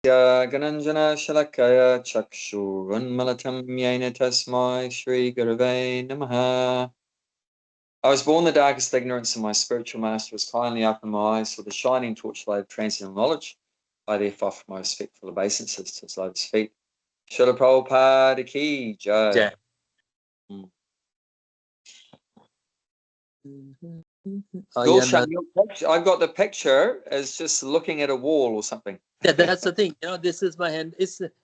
Gananjana Shalakaya Chakshu Unmalatam Yaina Tasmai Shri Gurave Namaha. I was born the darkest ignorance, and my spiritual master was kindly opened my eyes for the shining torchlight of transcendental knowledge. I therefore offer my respectful obeisances to his lotus feet. Srila Prabhupada ki jai. Jai. Gulshan, your picture, I've got the picture as just looking at a wall or something. Yeah, that's the thing. This is my hand.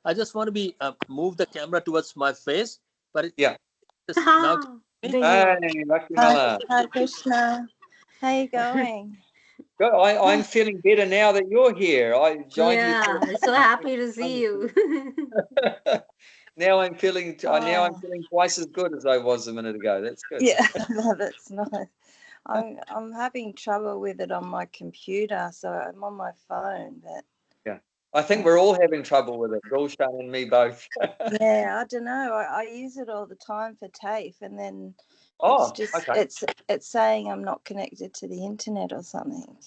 I just want to be move the camera towards my face, but yeah. Now. Hey, Lakshmana. Hi, Krishna. How you going? Good. I'm feeling better now that you're here. So happy to see you. Now I'm feeling twice as good as I was a minute ago. That's good. Yeah, no, that's nice. I'm having trouble with it on my computer, so I'm on my phone. But yeah, I think we're all having trouble with it. Gulshan and me both. Yeah, I don't know. I use it all the time for TAFE, and then it's saying I'm not connected to the internet or something.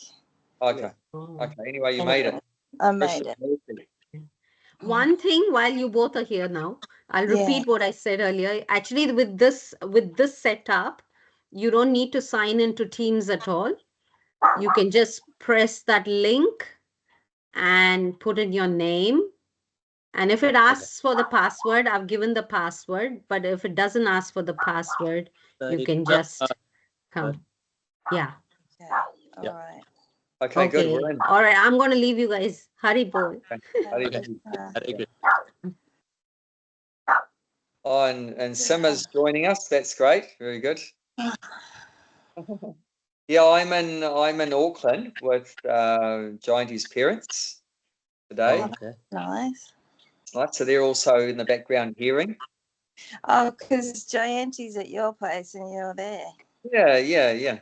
Okay. Okay. Anyway, you made it. I made it. One thing, while you both are here now, I'll repeat what I said earlier. Actually, with this setup, you don't need to sign into Teams at all. You can just press that link and put in your name. And if it asks for the password, I've given the password. But if it doesn't ask for the password, you can just come. Yeah. All right. Okay, good. We're in. All right, I'm going to leave you guys. Hari bol. Oh, and Simma's joining us. That's great. Very good. Yeah, I'm in Auckland with Jayanti's parents today. Nice. Right, so they're also in the background hearing. Oh, because Jayanti's at your place and you're there. Yeah.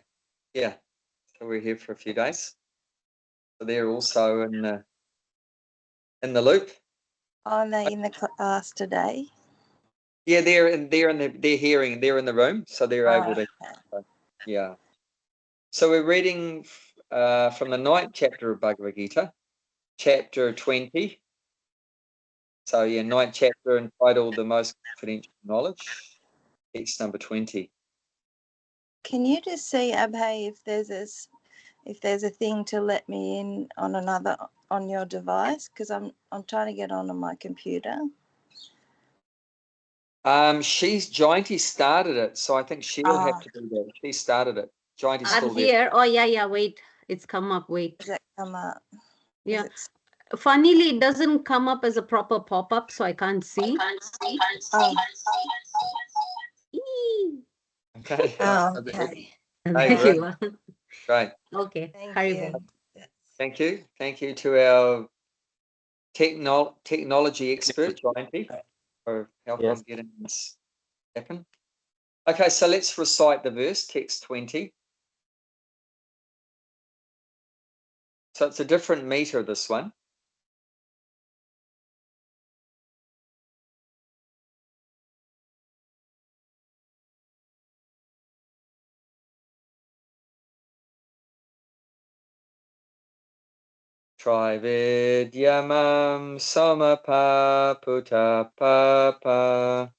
So we're here for a few days. So they're also in the loop. Oh, and they're in the class today. Yeah, they're hearing. They're in the room, so they're able to. Yeah. So we're reading from the 9th chapter of Bhagavad Gita, chapter 20. So yeah, 9th chapter entitled "The Most Confidential Knowledge," text number 20. Can you just see, Abhay, if there's a thing to let me in on your device, because I'm trying to get onto my computer. Jayanti started it, so I think she'll have to do that. She started it. Jayanti's still there. Here. Oh yeah. Wait, it's come up. Wait. Does it come up? Yeah. Funnily, it doesn't come up as a proper pop-up, so I can't see. Okay. Okay. Thank you. Right. Okay. Thank you. Thank you to our technology expert, Jayanti, for helping getting this happen. Okay, so let's recite the verse, text 20. So it's a different meter, this one. Trividyamam samapa putapapa.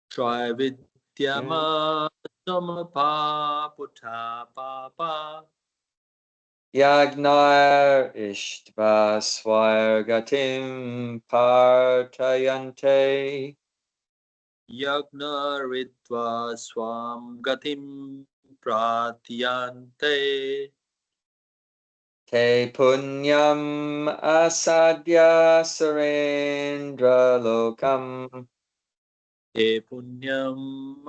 Trividyamam samapa putapapa. Yagnar ishtva swargatim partayante. Yagna ritva swam gatim pratyante. Te punyam asadya surendra lokam. Te punyam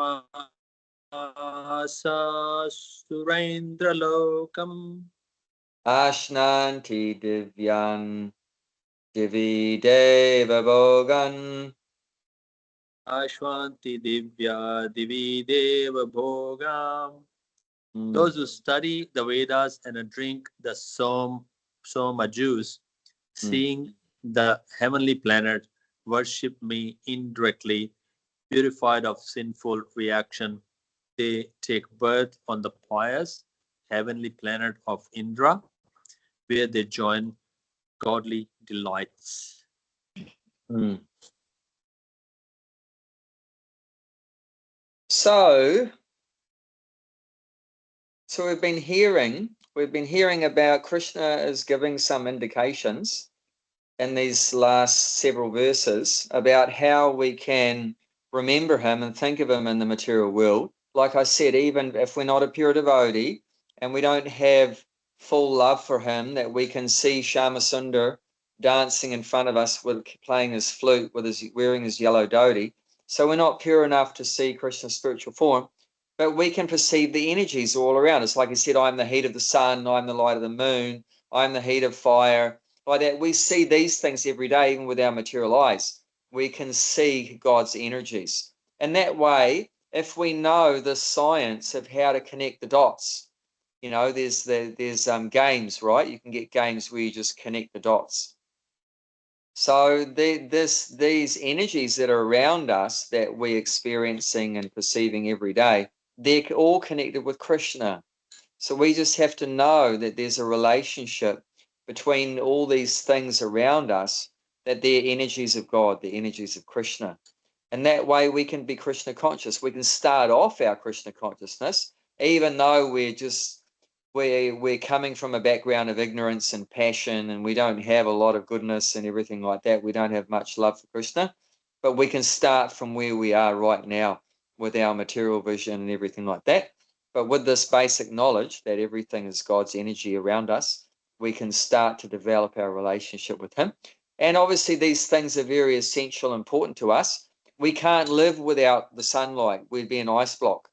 asa surendra lokam. Ashnanti divyan divi deva bhogan. Ashwanti divya divi deva bhogam. Those who study the Vedas and drink the Soma juice, seeing the heavenly planet, worship me indirectly, purified of sinful reaction. They take birth on the pious heavenly planet of Indra, where they join godly delights. So we've been hearing about Krishna is giving some indications in these last several verses about how we can remember him and think of him in the material world. Like I said, even if we're not a pure devotee and we don't have full love for him, that we can see Shyamasundar dancing in front of us with playing his flute, wearing his yellow dhoti. So we're not pure enough to see Krishna's spiritual form, but we can perceive the energies all around us. Like I said, I'm the heat of the sun, I'm the light of the moon, I'm the heat of fire. Like that, we see these things every day, even with our material eyes. We can see God's energies. And that way, if we know the science of how to connect the dots, you know, there's games, right? You can get games where you just connect the dots. So these energies that are around us that we're experiencing and perceiving every day, they're all connected with Krishna. So we just have to know that there's a relationship between all these things around us, that they're energies of God, the energies of Krishna. And that way we can be Krishna conscious. We can start off our Krishna consciousness, even though we're coming from a background of ignorance and passion, and we don't have a lot of goodness and everything like that. We don't have much love for Krishna, but we can start from where we are right now with our material vision and everything like that. But with this basic knowledge that everything is God's energy around us, we can start to develop our relationship with him. And obviously these things are very essential, important to us. We can't live without the sunlight. We'd be an ice block.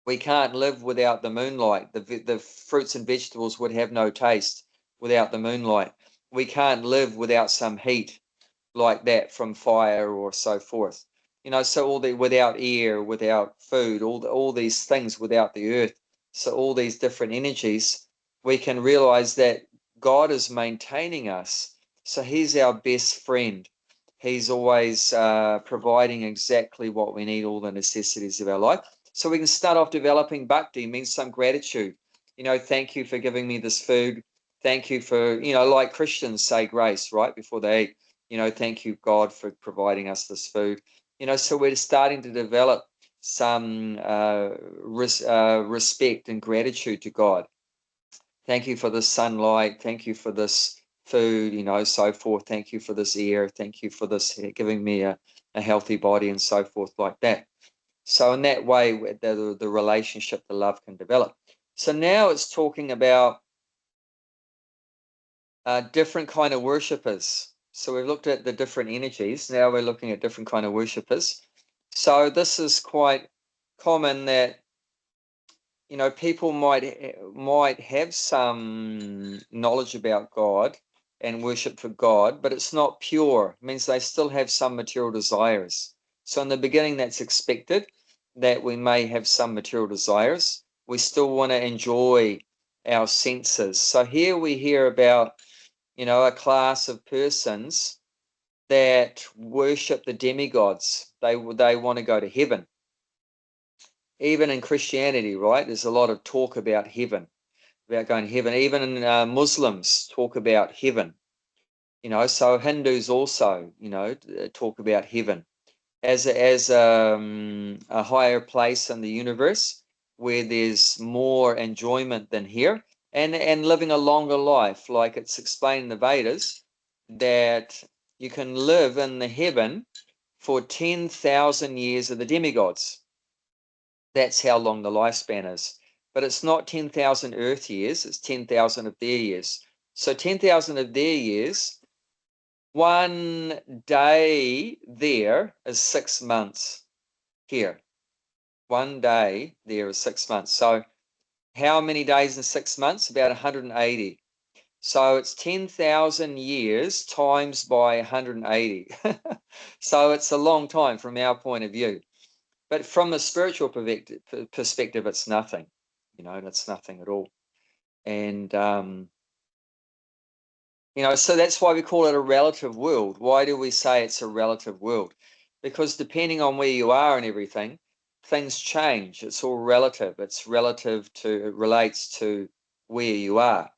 We can't live without the moonlight. The fruits and vegetables would have no taste without the moonlight. We can't live without some heat like that from fire or so forth. You know, so without air, without food, all these things without the earth. So all these different energies, we can realize that God is maintaining us. So he's our best friend. He's always providing exactly what we need, all the necessities of our life. So we can start off developing bhakti, means some gratitude. You know, thank you for giving me this food. Thank you for, you know, like Christians say grace, right, before they eat. You know, thank you, God, for providing us this food. You know, so we're starting to develop some respect and gratitude to God. Thank you for the sunlight. Thank you for this food, you know, so forth. Thank you for this air. Thank you for this, giving me a healthy body and so forth like that. So in that way, the relationship, the love can develop. So now it's talking about different kind of worshippers. So we've looked at the different energies. Now we're looking at different kind of worshippers. So this is quite common that, you know, people might have some knowledge about God and worship for God, but it's not pure. It means they still have some material desires. So in the beginning, that's expected, that we may have some material desires. We still want to enjoy our senses. So here we hear about, you know, a class of persons that worship the demigods. They want to go to heaven. Even in Christianity, right, there's a lot of talk about heaven, about going to heaven. Even Muslims talk about heaven. You know, so Hindus also, you know, talk about heaven as a higher place in the universe where there's more enjoyment than here, and living a longer life, like it's explained in the Vedas, that you can live in the heaven for 10,000 years of the demigods. That's how long the lifespan is. But it's not 10,000 Earth years, it's 10,000 of their years. So 10,000 of their years, one day there is 6 months here. One day there is 6 months. So how many days in 6 months? About 180. So it's 10,000 years times by 180. So it's a long time from our point of view. But from a spiritual perspective, it's nothing. You know, it's nothing at all. And, you know, so that's why we call it a relative world. Why do we say it's a relative world? Because depending on where you are and everything, things change. It's all relative. It's relative to, it relates to where you are.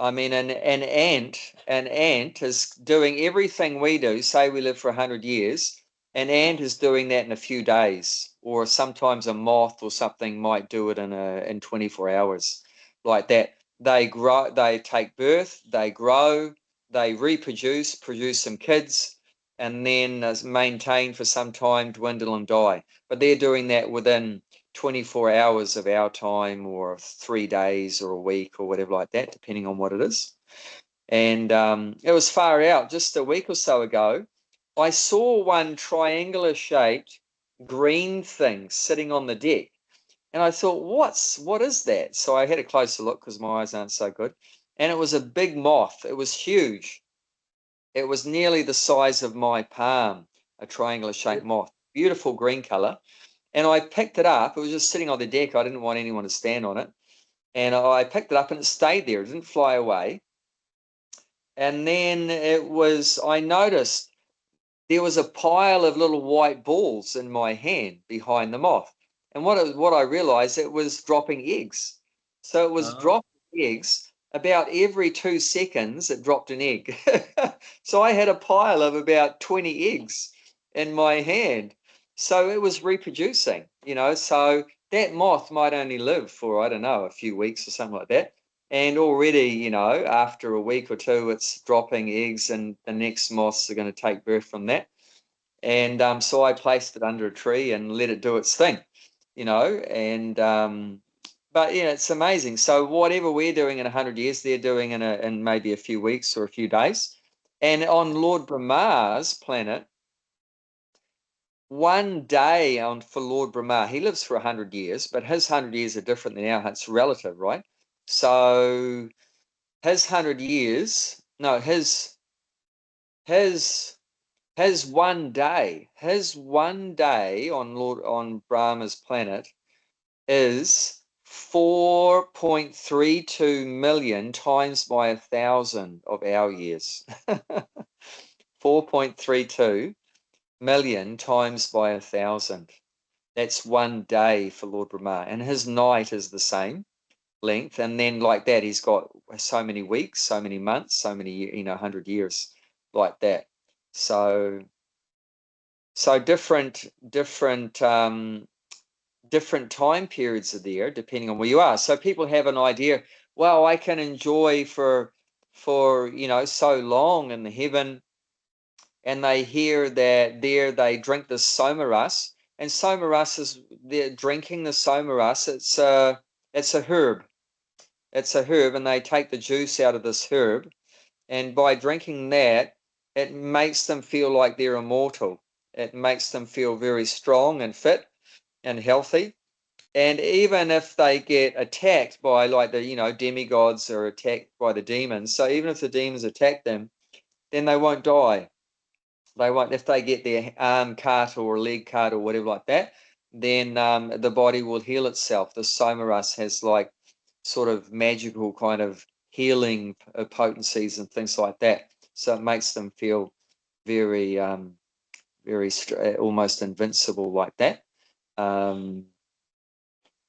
I mean, an ant is doing everything we do. Say we live for 100 years, an ant is doing that in a few days, or sometimes a moth or something might do it in 24 hours, like that. They grow, they take birth, they grow, they reproduce, produce some kids, and then maintain for some time, dwindle and die. But they're doing that within 24 hours of our time, or 3 days or a week or whatever like that, depending on what it is. And it was far out. Just a week or so ago, I saw one triangular shaped green thing sitting on the deck. And I thought, what is that? So I had a closer look because my eyes aren't so good. And it was a big moth. It was huge. It was nearly the size of my palm, a triangular shaped moth. Beautiful green color. And I picked it up. It was just sitting on the deck. I didn't want anyone to stand on it. And I picked it up and it stayed there. It didn't fly away. And then I noticed there was a pile of little white balls in my hand behind the moth. And what I realized, it was dropping eggs. So it was dropping eggs. About every 2 seconds, it dropped an egg. So I had a pile of about 20 eggs in my hand. So it was reproducing, so that moth might only live for, I don't know, a few weeks or something like that. And already, after a week or two, it's dropping eggs, and the next moths are going to take birth from that. And so I placed it under a tree and let it do its thing, but it's amazing. So whatever we're doing in 100 years, they're doing in maybe a few weeks or a few days. And on Lord Brahma's planet, one day for Lord Brahma, he lives for 100 years, but his 100 years are different than ours. It's relative, right? So his 100 years, no, his one day on Brahma's planet is 4.32 million times by 1,000 of our years. 4.32 million times by 1,000. That's one day for Lord Brahma, and his night is the same length. And then like that, he's got so many weeks, so many months, so many 100 years, like that. So different time periods are there depending on where you are. So people have an idea, well, I can enjoy for so long in the heaven, and they hear that there they drink the somaras, and somaras is, they're drinking the somaras. It's a herb. It's a herb, and they take the juice out of this herb, and by drinking that, it makes them feel like they're immortal. It makes them feel very strong and fit and healthy. And even if they get attacked by, like, the demigods are attacked by the demons, so even if the demons attack them, then they won't die. They won't. If they get their arm cut or leg cut or whatever like that, then the body will heal itself. The somaras has like sort of magical kind of healing potencies and things like that. So it makes them feel very, almost invincible like that.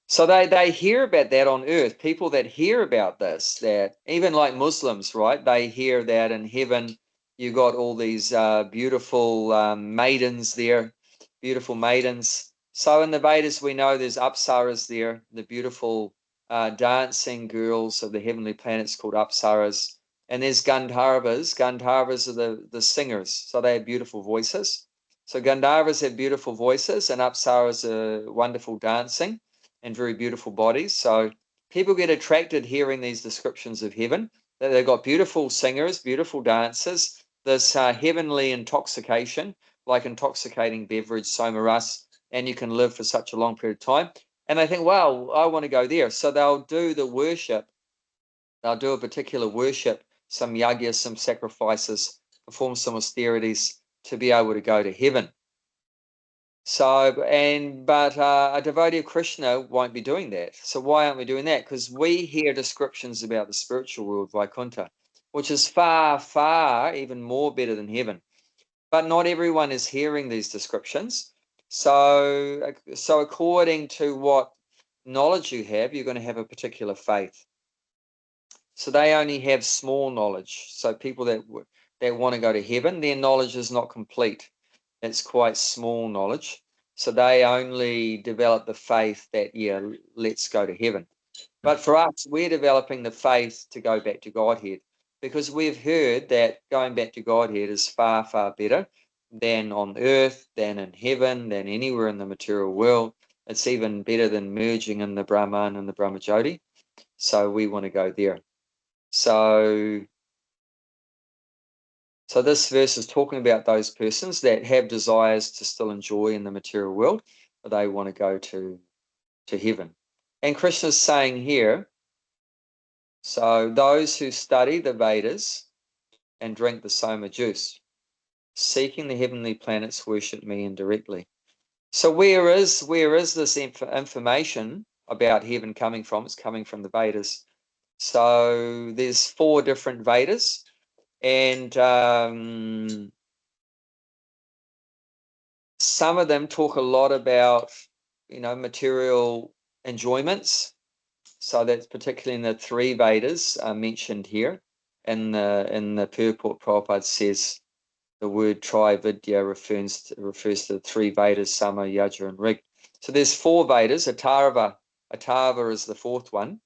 So they hear about that on earth. People that hear about this, that even like Muslims, right? They hear that in heaven you got all these beautiful maidens there, beautiful maidens. So in the Vedas we know there's apsaras there, the beautiful dancing girls of the heavenly planets called apsaras. And there's Gandharvas. Gandharvas are the singers, so they have beautiful voices. So Gandharvas have beautiful voices, and apsaras are wonderful dancing and very beautiful bodies. So people get attracted hearing these descriptions of heaven, that they've got beautiful singers, beautiful dancers, this heavenly intoxication, like intoxicating beverage, somaras, and you can live for such a long period of time. And they think, wow, I want to go there. So they'll do the worship. They'll do a particular worship, some yajna, some sacrifices, perform some austerities to be able to go to heaven. So, but a devotee of Krishna won't be doing that. So why aren't we doing that? Because we hear descriptions about the spiritual world, Vaikuntha, which is far, far even more better than heaven. But not everyone is hearing these descriptions. So according to what knowledge you have, you're going to have a particular faith. So they only have small knowledge. So people that want to go to heaven, their knowledge is not complete. It's quite small knowledge. So they only develop the faith that, yeah, let's go to heaven. But for us, we're developing the faith to go back to Godhead, because we've heard that going back to Godhead is far, far better than on earth, than in heaven, than anywhere in the material world. It's even better than merging in the Brahman and the Brahmajyoti. So we want to go there. So this verse is talking about those persons that have desires to still enjoy in the material world, but they want to go to heaven. And Krishna's saying here, so those who study the Vedas and drink the Soma juice, seeking the heavenly planets, worship me indirectly. So where is this information about heaven coming from? It's coming from the Vedas. So there's 4 different Vedas, and some of them talk a lot about, material enjoyments. So that's particularly in the 3 Vedas mentioned here. In the purport, Prabhupada says the word Trividya refers to the 3 Vedas, Sama, Yajur, and Rig. So there's 4 Vedas. Atharva is the 4th one.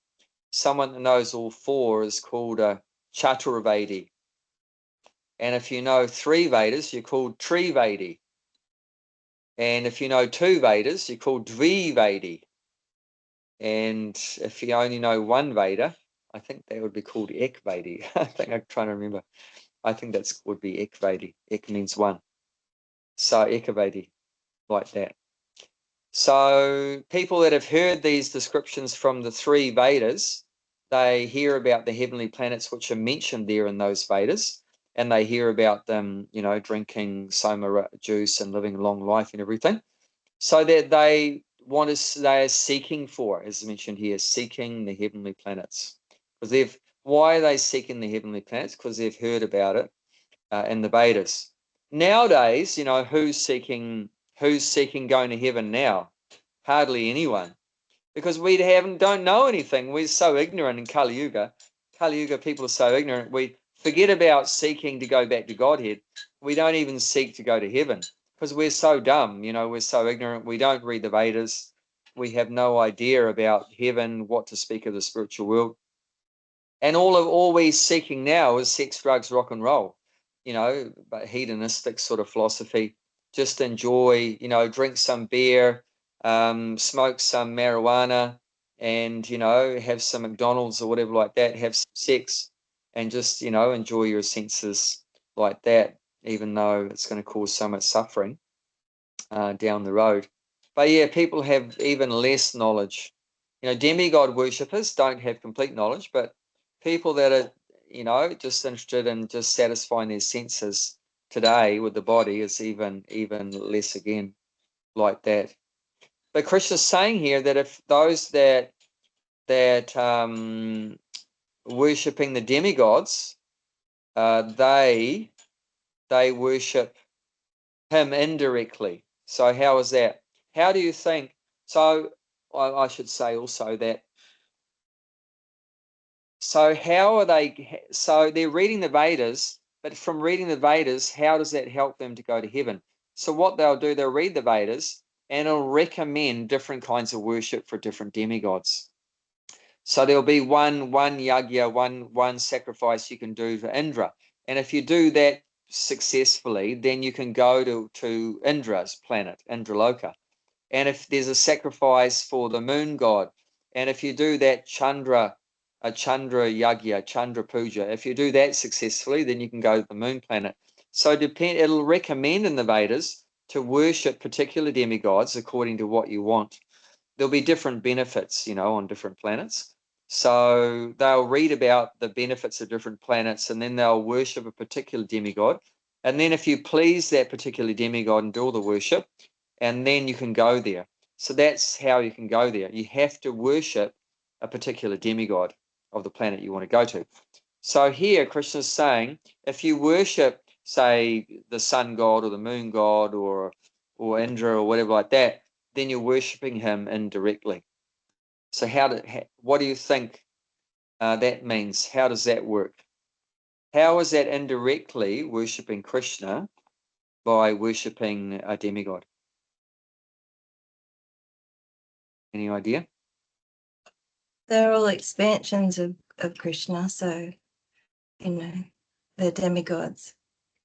Someone that knows all 4 is called a Chaturvedi. And if you know 3 Vedas, you're called Trivedi. And if you know 2 Vedas, you're called Dvivedi. And if you only know 1 Veda, I think that would be called Ekvedi. I think I'm trying to remember. I think that would be Ekvedi. Ek means 1. So Ekavedi, like that. So people that have heard these descriptions from the 3 Vedas, they hear about the heavenly planets which are mentioned there in those Vedas, and they hear about them, drinking Soma juice and living a long life and everything. So that they are seeking for, as mentioned here, seeking the heavenly planets. Because why are they seeking the heavenly planets? Because they've heard about it in the Vedas. Nowadays, who's seeking going to heaven now? Hardly anyone, because we don't know anything. We're so ignorant in Kali Yuga. Kali Yuga people are so ignorant. We forget about seeking to go back to Godhead. We don't even seek to go to heaven because we're so dumb. We're so ignorant. We don't read the Vedas. We have no idea about heaven, what to speak of the spiritual world. And all we're seeking now is sex, drugs, rock and roll, but hedonistic sort of philosophy. Just enjoy, drink some beer, smoke some marijuana, and, have some McDonald's or whatever like that, have some sex, and just, enjoy your senses like that, even though it's going to cause so much suffering down the road. But yeah, people have even less knowledge. Demigod worshippers don't have complete knowledge, but people that are, just interested in just satisfying their senses today with the body is even less again like that. But Krishna's saying here that if those that worshipping the demigods, they worship him indirectly. So how is that? How do you think? So I should say also that. So how are they? So they're reading the Vedas, but from reading the Vedas, how does that help them to go to heaven? So what they'll do, they'll read the Vedas, and it'll recommend different kinds of worship for different demigods. So there'll be one yagya, one sacrifice you can do for Indra, and if you do that successfully, then you can go to Indra's planet, Indraloka. And if there's a sacrifice for the moon god, and if you do that Chandra Yagya, Chandra Puja, if you do that successfully, then you can go to the moon planet. So it'll recommend in the Vedas to worship particular demigods according to what you want. There'll be different benefits, on different planets. So they'll read about the benefits of different planets, and then they'll worship a particular demigod. And then if you please that particular demigod and do all the worship, and then you can go there. So that's how you can go there. You have to worship a particular demigod of the planet you want to go to. So here Krishna's saying, if you worship, say, the sun god or the moon god or Indra or whatever like that, then you're worshiping him indirectly. So what do you think that means, how does that work? How is that indirectly worshipping Krishna by worshipping a demigod? Any idea? They're all expansions of Krishna, so, you know, they're demigods,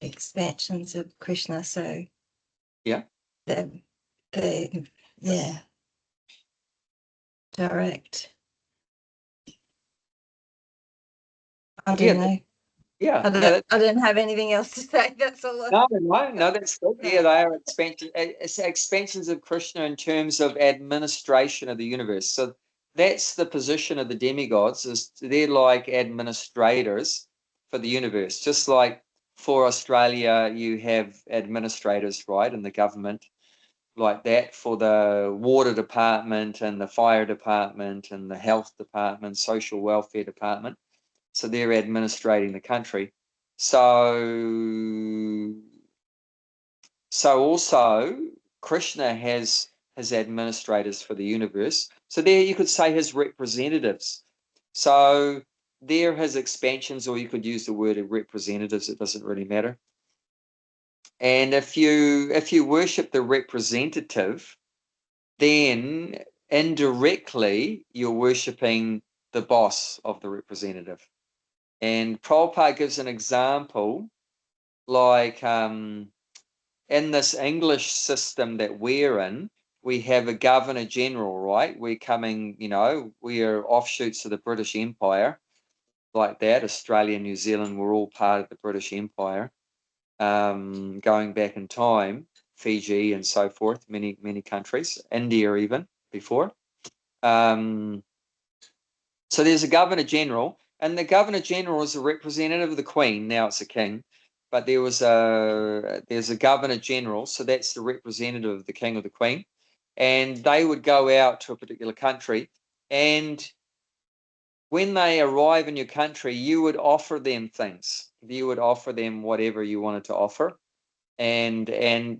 expansions of Krishna, so yeah, yeah, direct. I don't know. Yeah, I don't have anything else to say. That's all. No, that's good. Yeah, they are expansions of Krishna in terms of administration of the universe. So that's the position of the demigods, is they're like administrators for the universe. Just like for Australia, you have administrators, right, in the government, like that, for the water department and the fire department and the health department, social welfare department. So they're administrating the country. So also Krishna has his administrators for the universe. So there you could say his representatives. So they're his expansions, or you could use the word of representatives. It doesn't really matter. And if you worship the representative, then indirectly you're worshipping the boss of the representative. And Prabhupada gives an example, like in this English system that we're in, we have a Governor General, right? We're coming, we are offshoots of the British Empire, like that. Australia, New Zealand, we're all part of the British Empire, going back in time, Fiji and so forth, many, many countries, India even before. So there's a Governor General, and the Governor General is a representative of the Queen. Now it's a king, but there's a Governor General, so that's the representative of the King or the Queen, and they would go out to a particular country, and when they arrive in your country, you would offer them things. You would offer them whatever you wanted to offer. And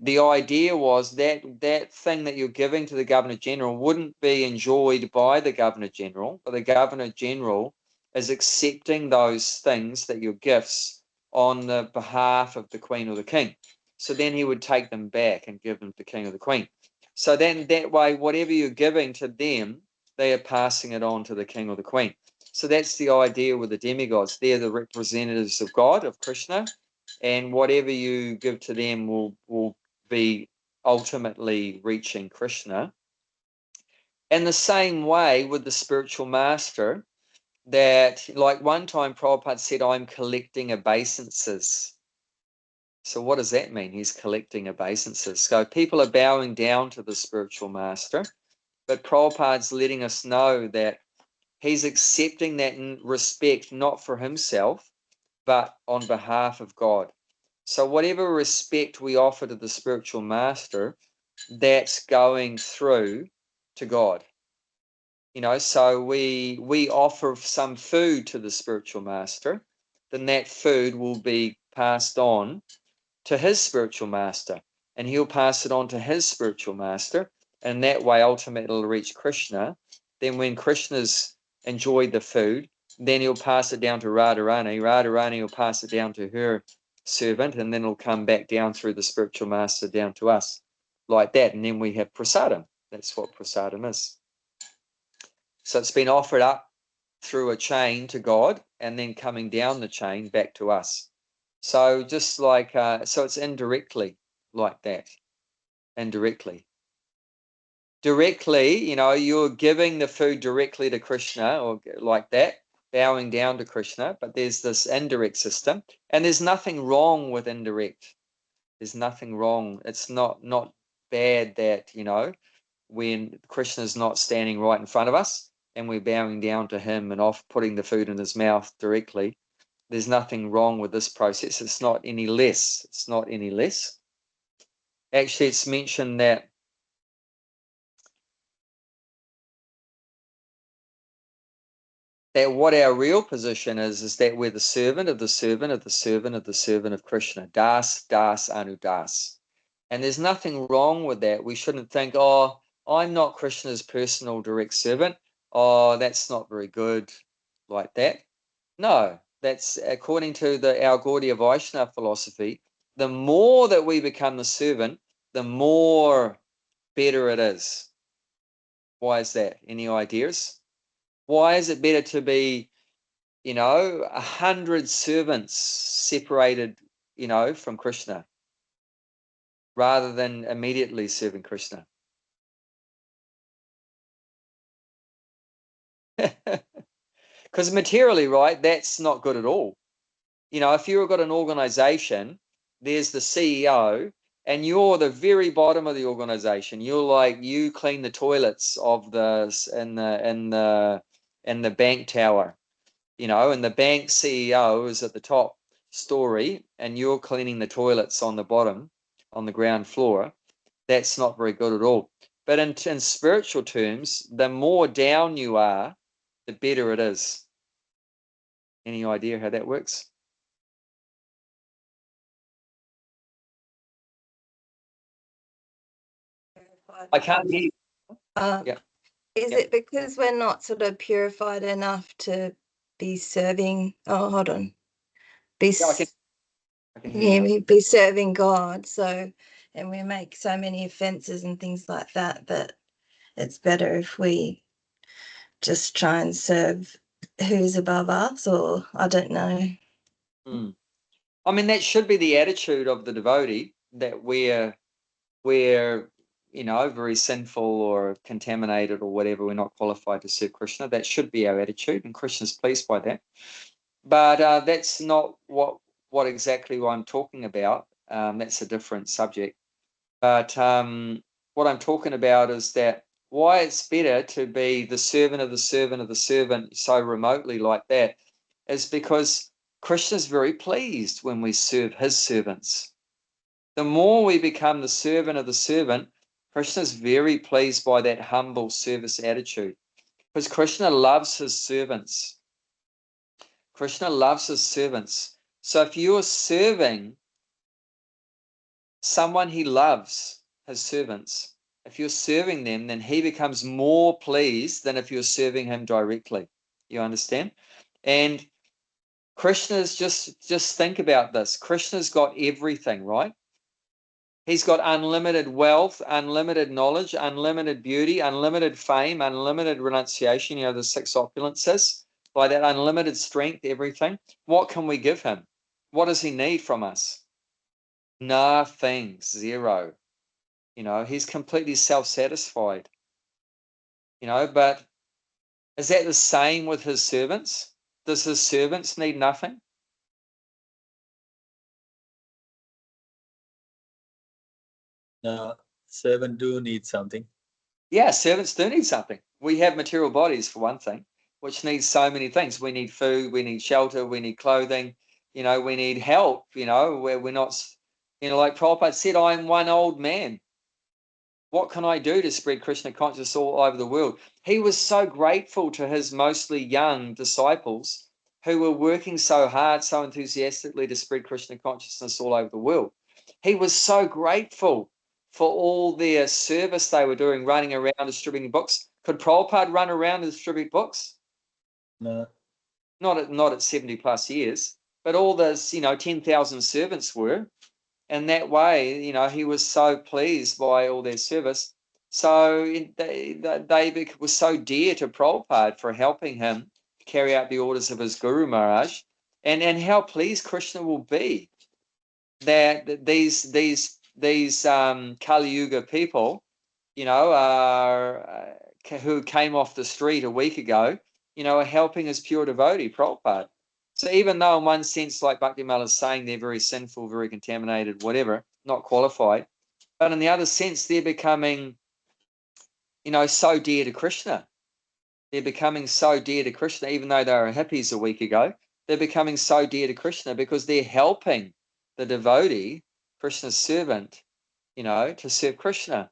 the idea was that that thing that you're giving to the Governor General wouldn't be enjoyed by the Governor General, but the Governor General is accepting those things, that your gifts, on the behalf of the Queen or the King. So then he would take them back and give them to the King or the Queen. So then that way, whatever you're giving to them, they are passing it on to the King or the Queen. So that's the idea with the demigods. They're the representatives of God, of Krishna, and whatever you give to them will be ultimately reaching Krishna. And the same way with the spiritual master, that like one time Prabhupada said, I'm collecting obeisances. So what does that mean? He's collecting obeisances. So people are bowing down to the spiritual master, but Prabhupada's letting us know that he's accepting that respect not for himself, but on behalf of God. So whatever respect we offer to the spiritual master, that's going through to God. So we offer some food to the spiritual master, then that food will be passed on to his spiritual master, and he'll pass it on to his spiritual master, and that way ultimately it'll reach Krishna. Then when Krishna's enjoyed the food, then he'll pass it down to Radharani. Radharani will pass it down to her servant, and then it'll come back down through the spiritual master down to us, like that. And then we have prasadam. That's what prasadam is. So it's been offered up through a chain to God, and then coming down the chain back to us. So just like, so it's indirectly like that, indirectly. Directly, you're giving the food directly to Krishna, or like that, bowing down to Krishna, but there's this indirect system, and there's nothing wrong with indirect. There's nothing wrong. It's not bad that, when Krishna's not standing right in front of us and we're bowing down to him and putting the food in his mouth directly. There's nothing wrong with this process. It's not any less. It's not any less. Actually, it's mentioned that what our real position is that we're the servant of the servant of the servant of the servant of Krishna. Das, das, anu, das. And there's nothing wrong with that. We shouldn't think, oh, I'm not Krishna's personal direct servant. Oh, that's not very good. like that. No, that's according to our Gaudiya Vaishnava philosophy. The more that we become the servant, the more better it is. Why is that? Any ideas? Why is it better to be, 100 servants separated, from Krishna, rather than immediately serving Krishna? Because materially, right, that's not good at all. If you've got an organization, there's the CEO, and you're the very bottom of the organization. You clean the toilets of in the bank tower, and the bank CEO is at the top story, and you're cleaning the toilets on the bottom, on the ground floor. That's not very good at all. But in spiritual terms, the more down you are, the better it is. Any idea how that works? I can't hear you. Yeah. Is it because we're not sort of purified enough to be serving? Oh, hold on. I can hear you. Be serving God. So, and we make so many offenses and things like that, that it's better if we just try and serve who's above us, or I don't know. I mean, that should be the attitude of the devotee, that we're very sinful or contaminated or whatever. We're not qualified to serve Krishna. That should be our attitude, and Krishna's pleased by that. But that's not what exactly I'm talking about. That's a different subject. But what I'm talking about is that why it's better to be the servant of the servant of the servant so remotely like that is because Krishna's very pleased when we serve his servants. The more we become the servant of the servant, Krishna's very pleased by that humble service attitude, because Krishna loves his servants. Krishna loves his servants. So if you're serving someone he loves, his servants, if you're serving them, then he becomes more pleased than if you're serving him directly. You understand? And Krishna's just think about this. Krishna's got everything, right? He's got unlimited wealth, unlimited knowledge, unlimited beauty, unlimited fame, unlimited renunciation, the 6 opulences, by that unlimited strength, everything. What can we give him? What does he need from us? Nothing, zero. He's completely self-satisfied. But is that the same with his servants? Does his servants need nothing? No, servants do need something. Yeah, servants do need something. We have material bodies, for one thing, which needs so many things. We need food, we need shelter, we need clothing, we need help, where we're not, like Prabhupada said, I am one old man. What can I do to spread Krishna consciousness all over the world? He was so grateful to his mostly young disciples who were working so hard, so enthusiastically to spread Krishna consciousness all over the world. He was so grateful for all their service they were doing, running around distributing books. Could Prabhupada run around and distribute books? No. Not at 70 plus years, but all those, 10,000 servants were. And that way, he was so pleased by all their service. So they were so dear to Prabhupada for helping him carry out the orders of his Guru Maharaj. And how pleased Krishna will be that these Kali Yuga people, are who came off the street a week ago, are helping his pure devotee, Prabhupada. So even though in one sense, like Bhakti-Mala is saying, they're very sinful, very contaminated, whatever, not qualified, but in the other sense, they're becoming, so dear to Krishna. They're becoming so dear to Krishna, even though they were hippies a week ago, they're becoming so dear to Krishna because they're helping the devotee, Krishna's servant, to serve Krishna.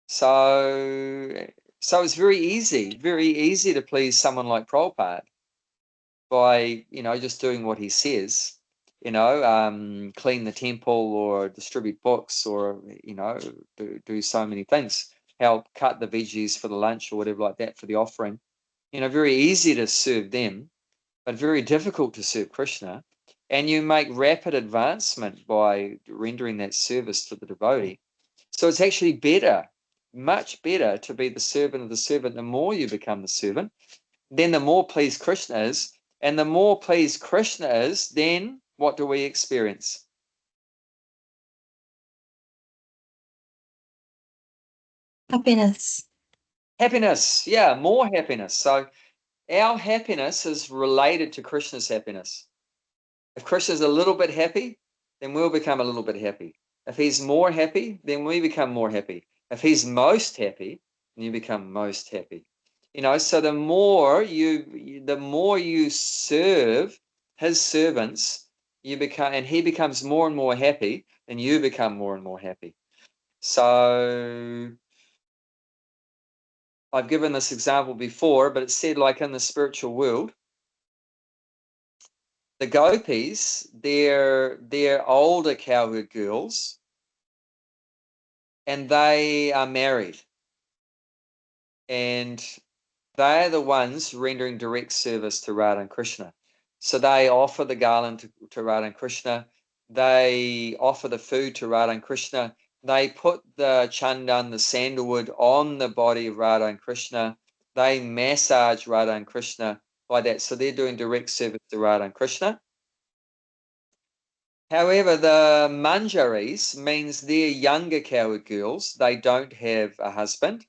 So it's very easy to please someone like Prabhupada by, just doing what he says, clean the temple or distribute books or, do so many things, help cut the veggies for the lunch or whatever like that for the offering. Very easy to serve them. but very difficult to serve Krishna. And you make rapid advancement by rendering that service to the devotee. So it's actually better, much better, to be the servant of the servant. The more you become the servant, then the more pleased Krishna is. And the more pleased Krishna is, then what do we experience? Happiness. Happiness. Yeah, more happiness. So our happiness is related to Krishna's happiness. If Krishna's a little bit happy, then we'll become a little bit happy. If he's more happy, then we become more happy. If he's most happy, then you become most happy. You know, so the more you serve his servants, you become, and he becomes more and more happy, and you become more and more happy. So I've given this example before, but it's said like in the spiritual world, the gopis, they're older cowherd girls, and they are married, and they're the ones rendering direct service to Radha and Krishna. So they offer the garland to Radha and Krishna. They offer the food to Radha and Krishna. They put the chandan, the sandalwood, on the body of Radha and Krishna. They massage Radha and Krishna by that. So they're doing direct service to Radha and Krishna. However, the manjaris means they're younger cowherd girls. They don't have a husband.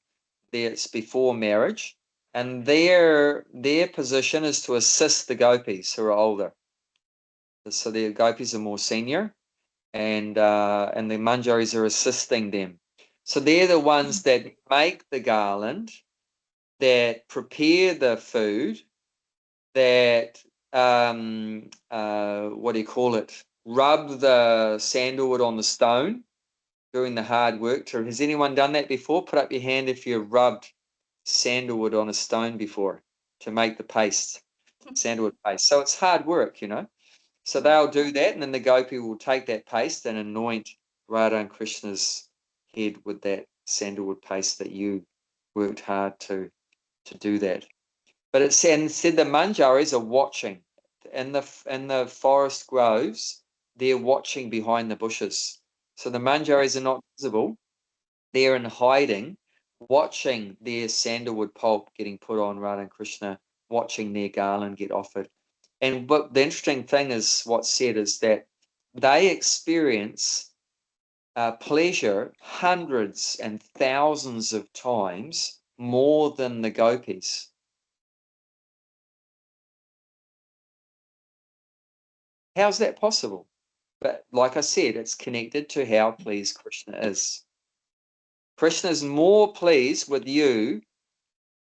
It's before marriage. And their position is to assist the gopis who are older. So the gopis are more senior, and the manjaris are assisting them. So they're the ones that make the garland, that prepare the food, that what do you call it? Rub the sandalwood on the stone, doing the hard work. Has anyone done that before? Put up your hand if you've rubbed sandalwood on a stone before to make the paste, sandalwood paste. So it's hard work, you know. So they'll do that, and then the gopi will take that paste and anoint Radha and Krishna's head with that sandalwood paste that you worked hard to do that. But it said the manjaris are watching in the forest groves. They're watching behind the bushes. So the manjaris are not visible. They're in hiding, watching their sandalwood pulp getting put on Radha and Krishna, watching their garland get offered. And but the interesting thing is what's said is that they experience pleasure hundreds and thousands of times more than the gopis. How's that possible? But like I said, it's connected to how pleased Krishna is. Krishna is more pleased with you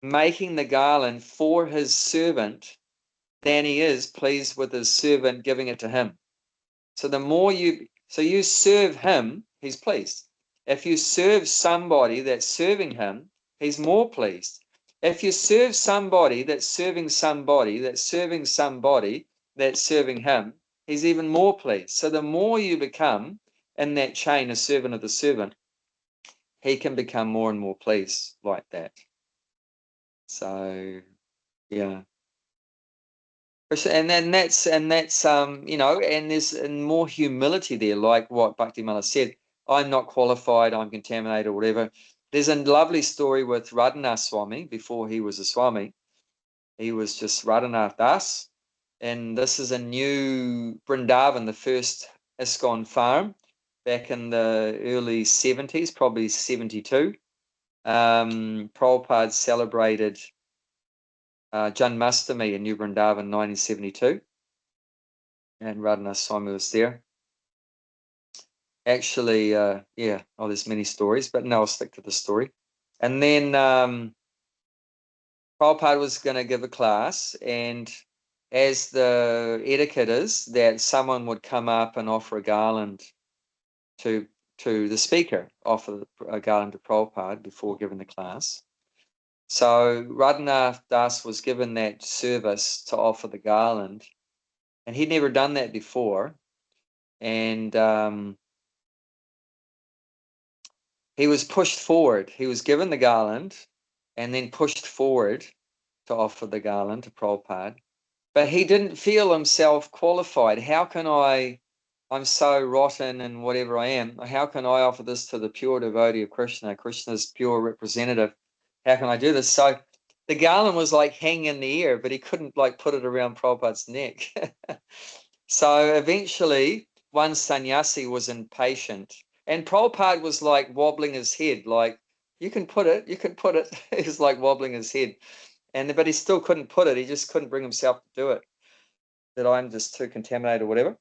making the garland for his servant than he is pleased with his servant giving it to him. So the more you serve him, he's pleased. If you serve somebody that's serving him, he's more pleased. If you serve somebody that's serving somebody that's serving somebody that's serving him, he's even more pleased. So the more you become in that chain a servant of the servant, he can become more and more pleased like that. So yeah. And then that's you know, and there's more humility there, like what Bhakti Mala said. I'm not qualified, I'm contaminated, or whatever. There's a lovely story with Radhanath Swami before he was a Swami. He was just Radhanath Das, and this is a new Vrindavan, the first ISKCON farm back in the early 70s, probably 72. Prabhupada celebrated Janmastami in New Vrindavan 1972, and Radhanath Swami was there. Actually, yeah, there's many stories, but no, I'll stick to the story. And then Prabhupada was going to give a class, and as the etiquette is, that someone would come up and offer a garland to the speaker, offer a garland to Prabhupada before giving the class. So Radhanath Das was given that service to offer the garland, and he'd never done that before. And he was pushed forward. He was given the garland and then pushed forward to offer the garland to Prabhupada. But he didn't feel himself qualified. How can I'm so rotten and whatever I am, how can I offer this to the pure devotee of Krishna, Krishna's pure representative? How can I do this? So the garland was like hanging in the air, but he couldn't like put it around Prabhupada's neck. So eventually one sannyasi was impatient, and Prabhupada was like wobbling his head, like, you can put it. He's like wobbling his head. But he still couldn't put it. He just couldn't bring himself to do it. That I'm just too contaminated or whatever.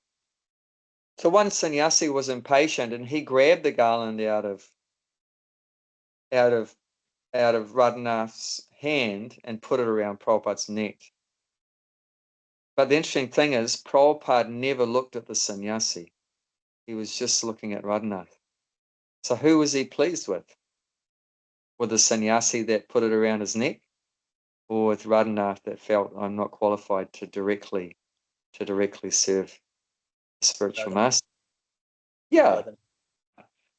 So one sannyasi was impatient, and he grabbed the garland out of Radhanath's hand and put it around Prabhupada's neck. But the interesting thing is, Prabhupada never looked at the sannyasi. He was just looking at Radhanath. So who was he pleased with? With the sannyasi that put it around his neck, or with Radhanath that felt, I'm not qualified to directly serve the spiritual master? Yeah.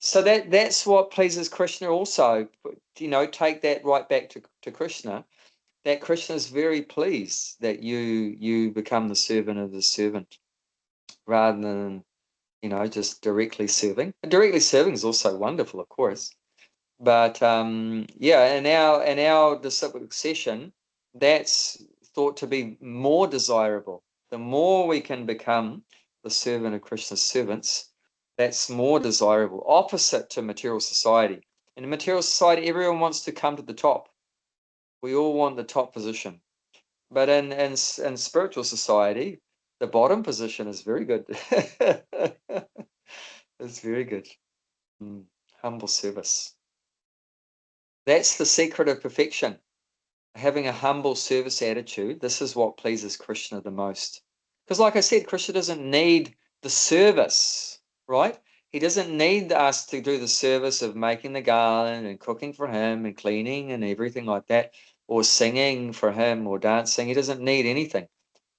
So that's what pleases Krishna also. Take that right back to Krishna. That Krishna is very pleased that you become the servant of the servant, rather than just directly serving. And directly serving is also wonderful, of course. But yeah, in our disciplic session, that's thought to be more desirable. The more we can become the servant of Krishna's servants, that's more desirable, opposite to material society. In material society, everyone wants to come to the top. We all want the top position. But in spiritual society, the bottom position is very good. It's very good. Humble service. That's the secret of perfection. Having a humble service attitude. This is what pleases Krishna the most. Because like I said, Krishna doesn't need the service, right? He doesn't need us to do the service of making the garland and cooking for him and cleaning and everything like that, or singing for him or dancing. He doesn't need anything.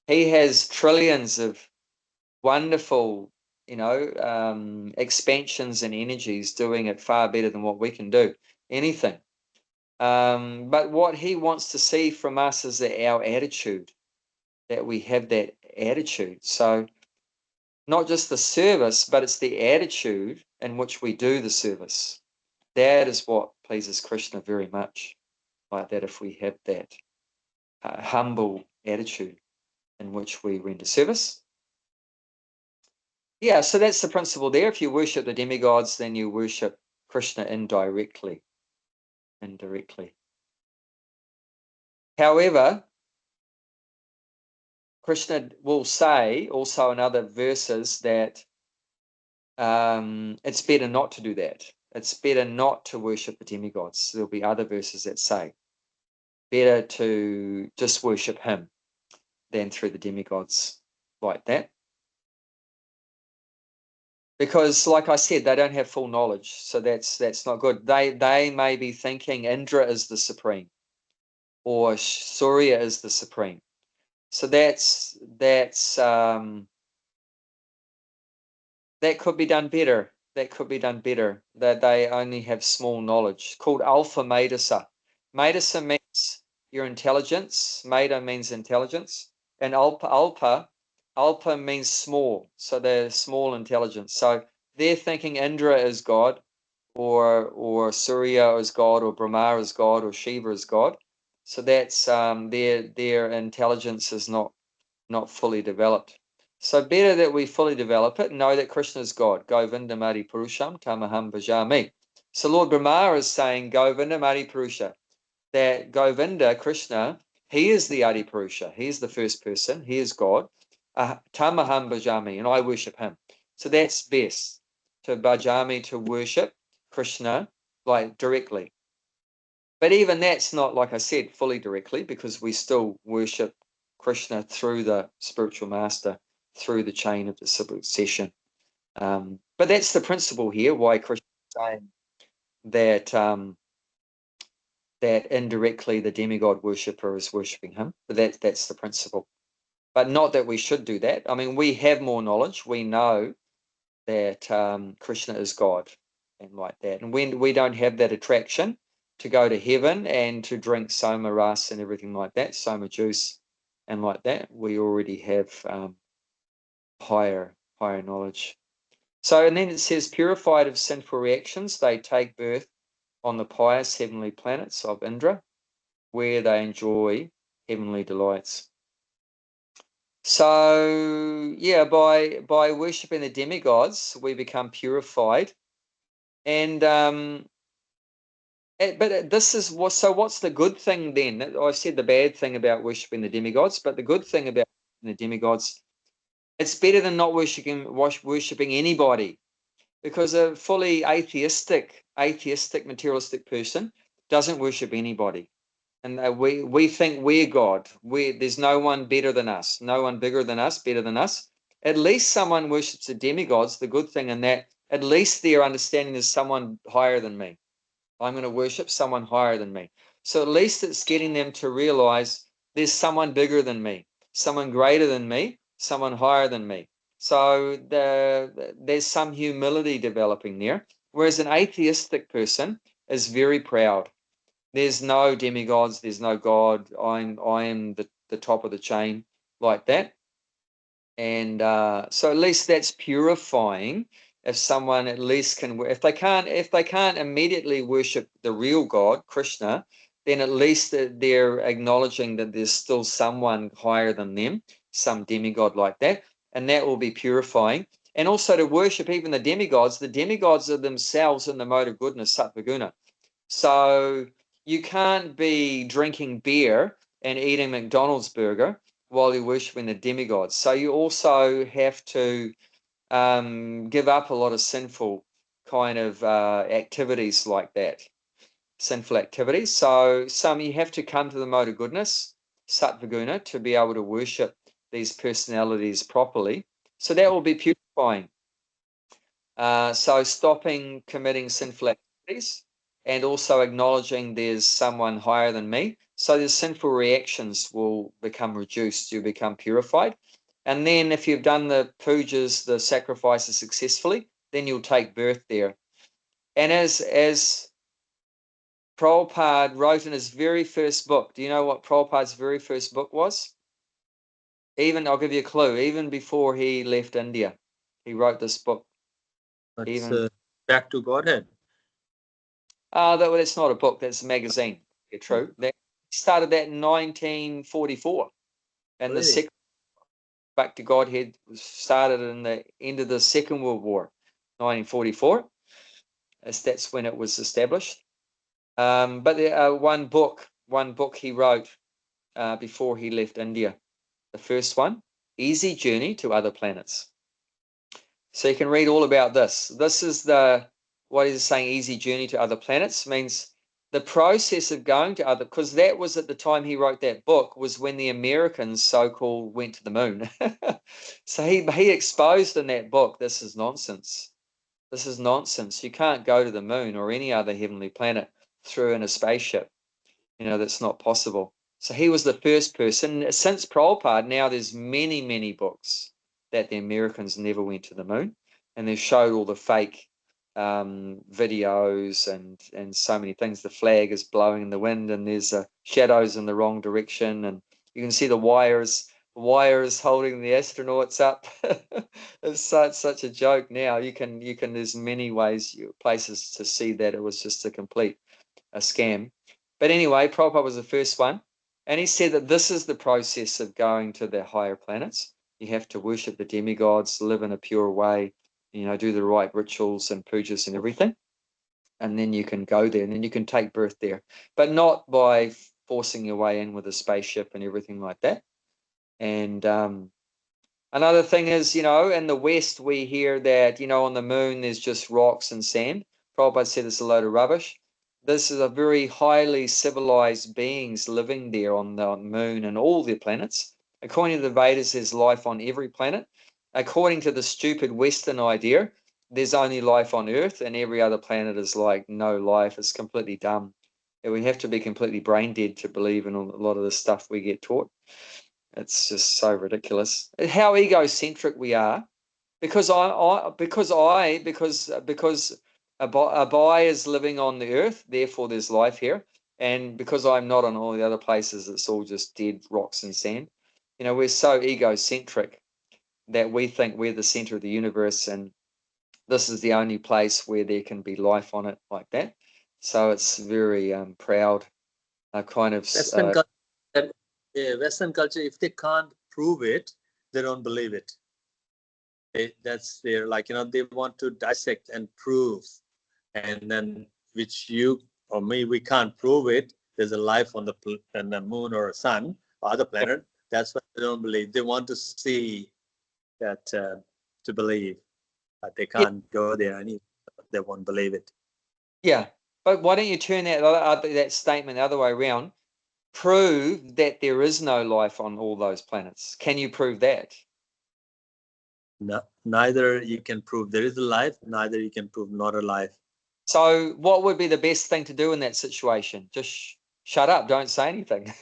He has trillions of wonderful, expansions and energies doing it far better than what we can do. Anything. But what he wants to see from us is our attitude, that we have that attitude. So not just the service, but it's the attitude in which we do the service. That is what pleases Krishna very much. Like that, if we have that humble attitude in which we render service. Yeah, so that's the principle there. If you worship the demigods, then you worship Krishna indirectly. However, Krishna will say also in other verses that it's better not to do that. It's better not to worship the demigods. There'll be other verses that say better to just worship him than through the demigods like that. Because, like I said, they don't have full knowledge, so that's not good. They may be thinking Indra is the supreme, or Surya is the supreme. So that could be done better. That they only have small knowledge, called alpha medasa. Medasa means your intelligence. Meda means intelligence, and alpa means small. So they're small intelligence. So they're thinking Indra is God, or Surya is God, or Brahma is God, or Shiva is God. So that's their intelligence is not fully developed. So better that we fully develop it and know that Krishna is God. Govinda Mari Purusham Tamaham Bhajami. So Lord Brahma is saying Govinda Mari Purusha. That Govinda, Krishna, he is the Adi Purusha. He is the first person. He is God. Tamaham Bhajami, and I worship him. So that's best, to Bhajami, to worship Krishna like directly. But even that's not, like I said, fully directly, because we still worship Krishna through the spiritual master, through the chain of the succession. But that's the principle here, why Krishna is saying that that indirectly the demigod worshipper is worshipping him. But that's the principle. But not that we should do that. I mean, we have more knowledge. We know that Krishna is God and like that. And when we don't have that attraction to go to heaven and to drink soma ras and everything like that, soma juice, and like that, we already have higher knowledge. So, and then it says, purified of sinful reactions, they take birth on the pious heavenly planets of Indra, where they enjoy heavenly delights. So, yeah, by worshipping the demigods, we become purified. And but this is what. So, what's the good thing then? I said the bad thing about worshipping the demigods, but the good thing about the demigods, it's better than not worshipping anybody, because a fully atheistic, materialistic person doesn't worship anybody. And we think we're God. There's no one better than us, no one bigger than us, better than us. At least someone worships the demigods. The good thing in that, at least their understanding is someone higher than me. I'm going to worship someone higher than me. So at least it's getting them to realize there's someone bigger than me, someone greater than me, someone higher than me. So there's some humility developing there. Whereas an atheistic person is very proud. There's no demigods, there's no God. I am the top of the chain, like that. And so at least that's purifying. If someone at least can, if they can't immediately worship the real God, Krishna, then at least they're acknowledging that there's still someone higher than them, some demigod like that, and that will be purifying. And also to worship even the demigods are themselves in the mode of goodness, sattva guna. So you can't be drinking beer and eating McDonald's burger while you're worshiping the demigods. So you also have to give up a lot of sinful kind of activities like that, sinful activities. So you have to come to the mode of goodness, sattva guna, to be able to worship these personalities properly. So that will be purifying. So stopping committing sinful activities, and also acknowledging there's someone higher than me. So the sinful reactions will become reduced, you become purified. And then if you've done the pujas, the sacrifices successfully, then you'll take birth there. And as Prabhupada wrote in his very first book, do you know what Prabhupada's very first book was? I'll give you a clue, even before he left India, he wrote this book. That's Back to Godhead. That's not a book, that's a magazine. Yeah, true. He started that in 1944. And Really? the second Back to Godhead was started in the end of the Second World War, 1944. That's when it was established. But one book he wrote before he left India. The first one, Easy Journey to Other Planets. So you can read all about this. This is what is saying, easy journey to other planets, means the process of going to other, because that was at the time he wrote that book, was when the Americans so-called went to the moon. So he exposed in that book, this is nonsense. This is nonsense. You can't go to the moon or any other heavenly planet through in a spaceship. That's not possible. So he was the first person. Since Prabhupada, now there's many, many books that the Americans never went to the moon, and they showed all the fake videos and so many things. The flag is blowing in the wind, and there's shadows in the wrong direction, and you can see the wires holding the astronauts up. It's such a joke now. You can there's many places to see that it was just a scam. But anyway, Prabhupada was the first one, and he said that this is the process of going to the higher planets. You have to worship the demigods, live in a pure way, do the right rituals and pujas and everything, and then you can go there, and then you can take birth there, but not by forcing your way in with a spaceship and everything like that. And another thing is, in the West, we hear that, on the moon, there's just rocks and sand. Prabhupada said it's a load of rubbish. This is a very highly civilized beings living there on the moon and all the planets. According to the Vedas, there's life on every planet. According to the stupid Western idea, there's only life on Earth, and every other planet is like no life. It's completely dumb. And we have to be completely brain dead to believe in a lot of the stuff we get taught. It's just so ridiculous. How egocentric we are. Because Abai is living on the earth, therefore there's life here. And because I'm not on all the other places, it's all just dead rocks and sand. You know, we're so egocentric that we think we're the center of the universe and this is the only place where there can be life on it like that. So it's very proud kind of. Western culture, Western culture, if they can't prove it, they don't believe it. That's their, like, they want to dissect and prove, and then which you or me, we can't prove it. There's a life on the moon or a sun or other planet. That's what they don't believe. They want to see that to believe, but they can't go there anyway. They won't believe it. Yeah, but why don't you turn that statement the other way around? Prove that there is no life on all those planets. Can you prove that? No, neither you can prove there is a life, neither you can prove not a life. So what would be the best thing to do in that situation? Just shut up, don't say anything.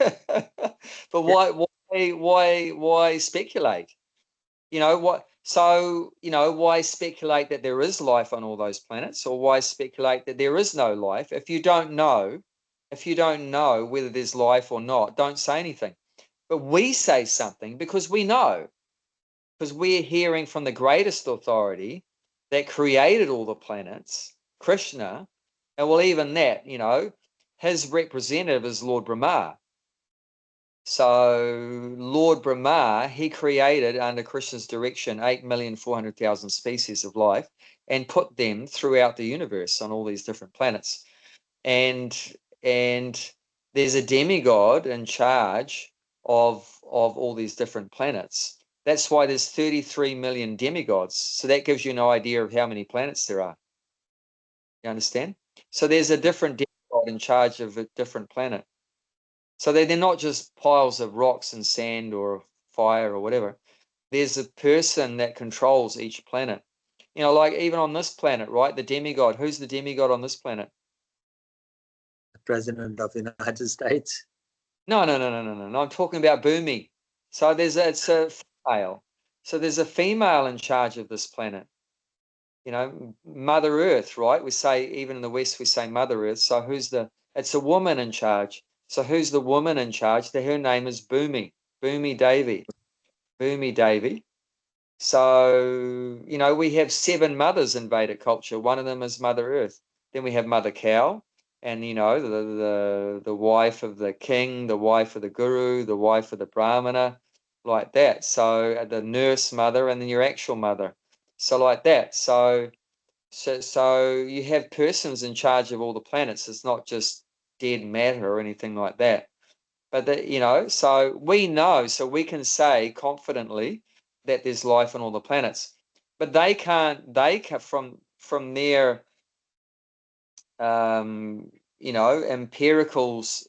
But why speculate? You know what? So, why speculate that there is life on all those planets, or why speculate that there is no life? If you don't know whether there's life or not, don't say anything. But we say something because we know, because we're hearing from the greatest authority that created all the planets, Krishna. And well, even that, his representative is Lord Brahma. So Lord Brahma, he created under Krishna's direction 8,400,000 species of life and put them throughout the universe on all these different planets. And there's a demigod in charge of all these different planets. That's why there's 33 million demigods. So that gives you an idea of how many planets there are. You understand? So there's a different demigod in charge of a different planet. So they're not just piles of rocks and sand or fire or whatever. There's a person that controls each planet. Like even on this planet, right? The demigod. Who's the demigod on this planet? The President of the United States. No. I'm talking about Bhumi. So it's a female. So there's a female in charge of this planet. Mother Earth, right? We say, even in the West, we say Mother Earth. So it's a woman in charge. So who's the woman in charge? Her name is Bhumi Devi. Bhumi Devi. So, we have 7 mothers in Vedic culture. One of them is Mother Earth. Then we have Mother Cow, and the wife of the king, the wife of the guru, the wife of the brahmana, like that. So the nurse mother, and then your actual mother. So like that. So you have persons in charge of all the planets. It's not just dead matter or anything like that. But so we know, so we can say confidently that there's life on all the planets. But they can't from their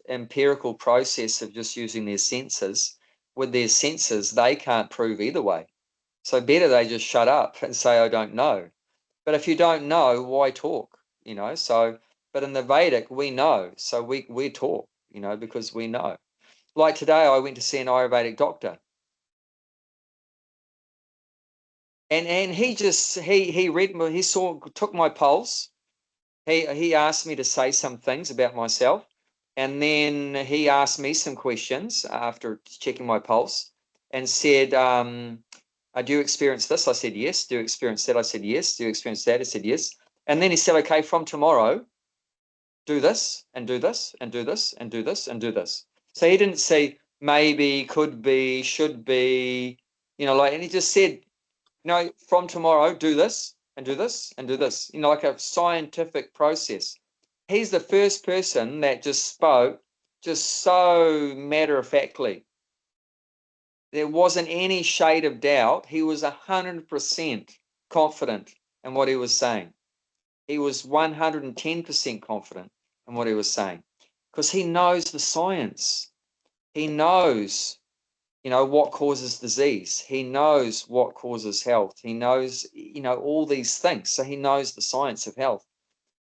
empirical process of just using their senses. With their senses, they can't prove either way. So better they just shut up and say, I don't know. But if you don't know, why talk? So, but in the Vedic, we know. So we talk, because we know. Like today, I went to see an Ayurvedic doctor. And he took my pulse. He asked me to say some things about myself. And then he asked me some questions after checking my pulse and said, do you experience this? I said, yes. Do you experience that? I said, yes. Do you experience that? I said, yes. And then he said, okay, from tomorrow, do this and do this and do this and do this and do this. So he didn't say maybe, could be, should be, and he just said, from tomorrow, do this and do this and do this, like a scientific process. He's the first person that just spoke just so matter-of-factly. There wasn't any shade of doubt. He was 100% confident in what he was saying. He was 110% confident in what he was saying because he knows the science. He knows, what causes disease. He knows what causes health. He knows, all these things. So he knows the science of health.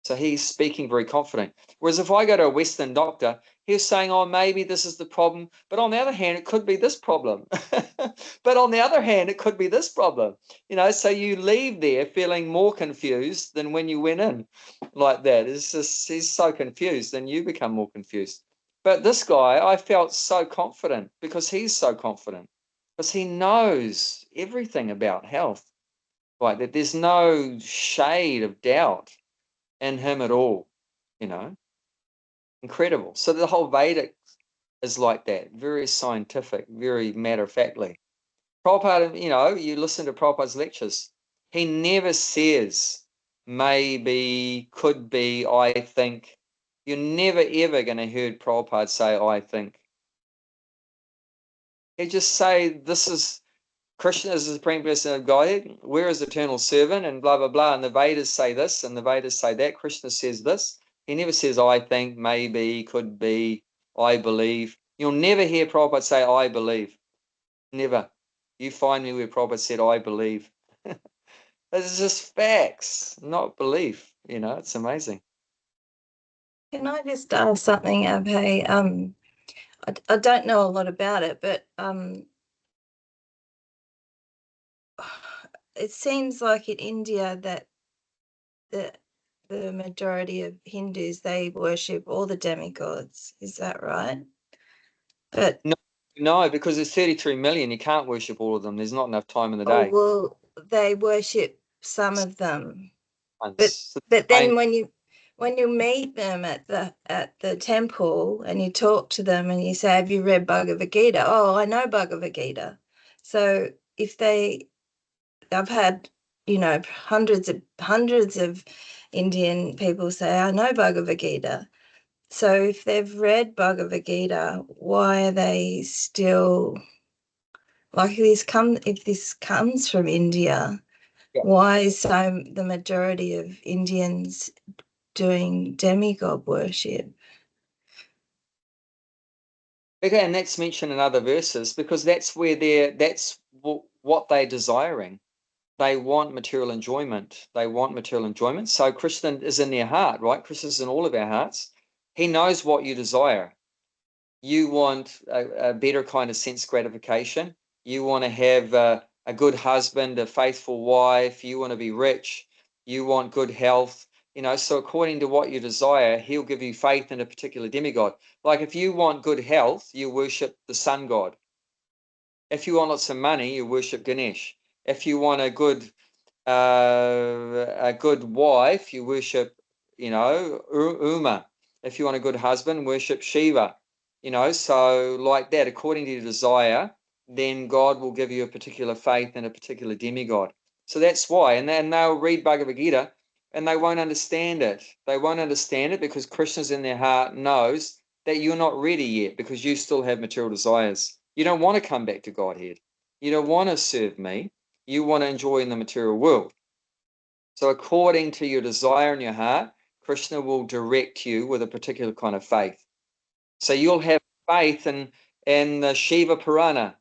So he's speaking very confident. Whereas if I go to a Western doctor, he's saying, oh, maybe this is the problem. But on the other hand, it could be this problem. But on the other hand, it could be this problem. So you leave there feeling more confused than when you went in like that. It's just, he's so confused and you become more confused. But this guy, I felt so confident because he's so confident. because he knows everything about health. Right, that there's no shade of doubt in him at all, you know. Incredible. So the whole Vedic is like that, very scientific, very matter-of-factly. Prabhupada, you know, you listen to Prabhupada's lectures, he never says maybe, could be, I think. You're never ever going to hear Prabhupada say, I think. He just say, this is Krishna is the supreme person of Godhead. Where is the eternal servant? And blah, blah, blah. And the Vedas say this and the Vedas say that. Krishna says this. He never says, I think, maybe, could be, I believe. You'll never hear Prabhupada say, I believe. Never. You find me where Prabhupada said, I believe. This is just facts, not belief. You know, it's amazing. Can I just ask something, Abhay? I don't know a lot about it, but it seems like in India that the majority of Hindus, they worship all the demigods. Is that right? But no, because there's 33 million. You can't worship all of them. There's not enough time in the day. well, they worship some of them. Once. But then when you meet them at the temple and you talk to them and you say, have you read Bhagavad Gita? Oh, I know Bhagavad Gita. So if I've had, you know, hundreds of Indian people say, I know Bhagavad Gita. So if they've read Bhagavad Gita, why are they still, like, if this comes from India, Yeah. why is the majority of Indians doing demigod worship? Okay, and that's mentioned in other verses because that's where that's what they're desiring. They want material enjoyment. They want material enjoyment. So Krishna is in their heart, right? Krishna is in all of our hearts. He knows what you desire. You want a better kind of sense gratification. You want to have a good husband, a faithful wife. You want to be rich. You want good health. You know, so according to what you desire, he'll give you faith in a particular demigod. Like if you want good health, you worship the sun god. If you want lots of money, you worship Ganesh. If you want a good wife, you worship, you know, Uma. If you want a good husband, worship Shiva. You know, so like that, according to your desire, then God will give you a particular faith in a particular demigod. So that's why. And then they'll read Bhagavad Gita and they won't understand it. They won't understand it because Krishna's in their heart knows that you're not ready yet because you still have material desires. You don't want to come back to Godhead. You don't want to serve me. You want to enjoy in the material world. So according to your desire in your heart, Krishna will direct you with a particular kind of faith. So you'll have faith in the Shiva Purana,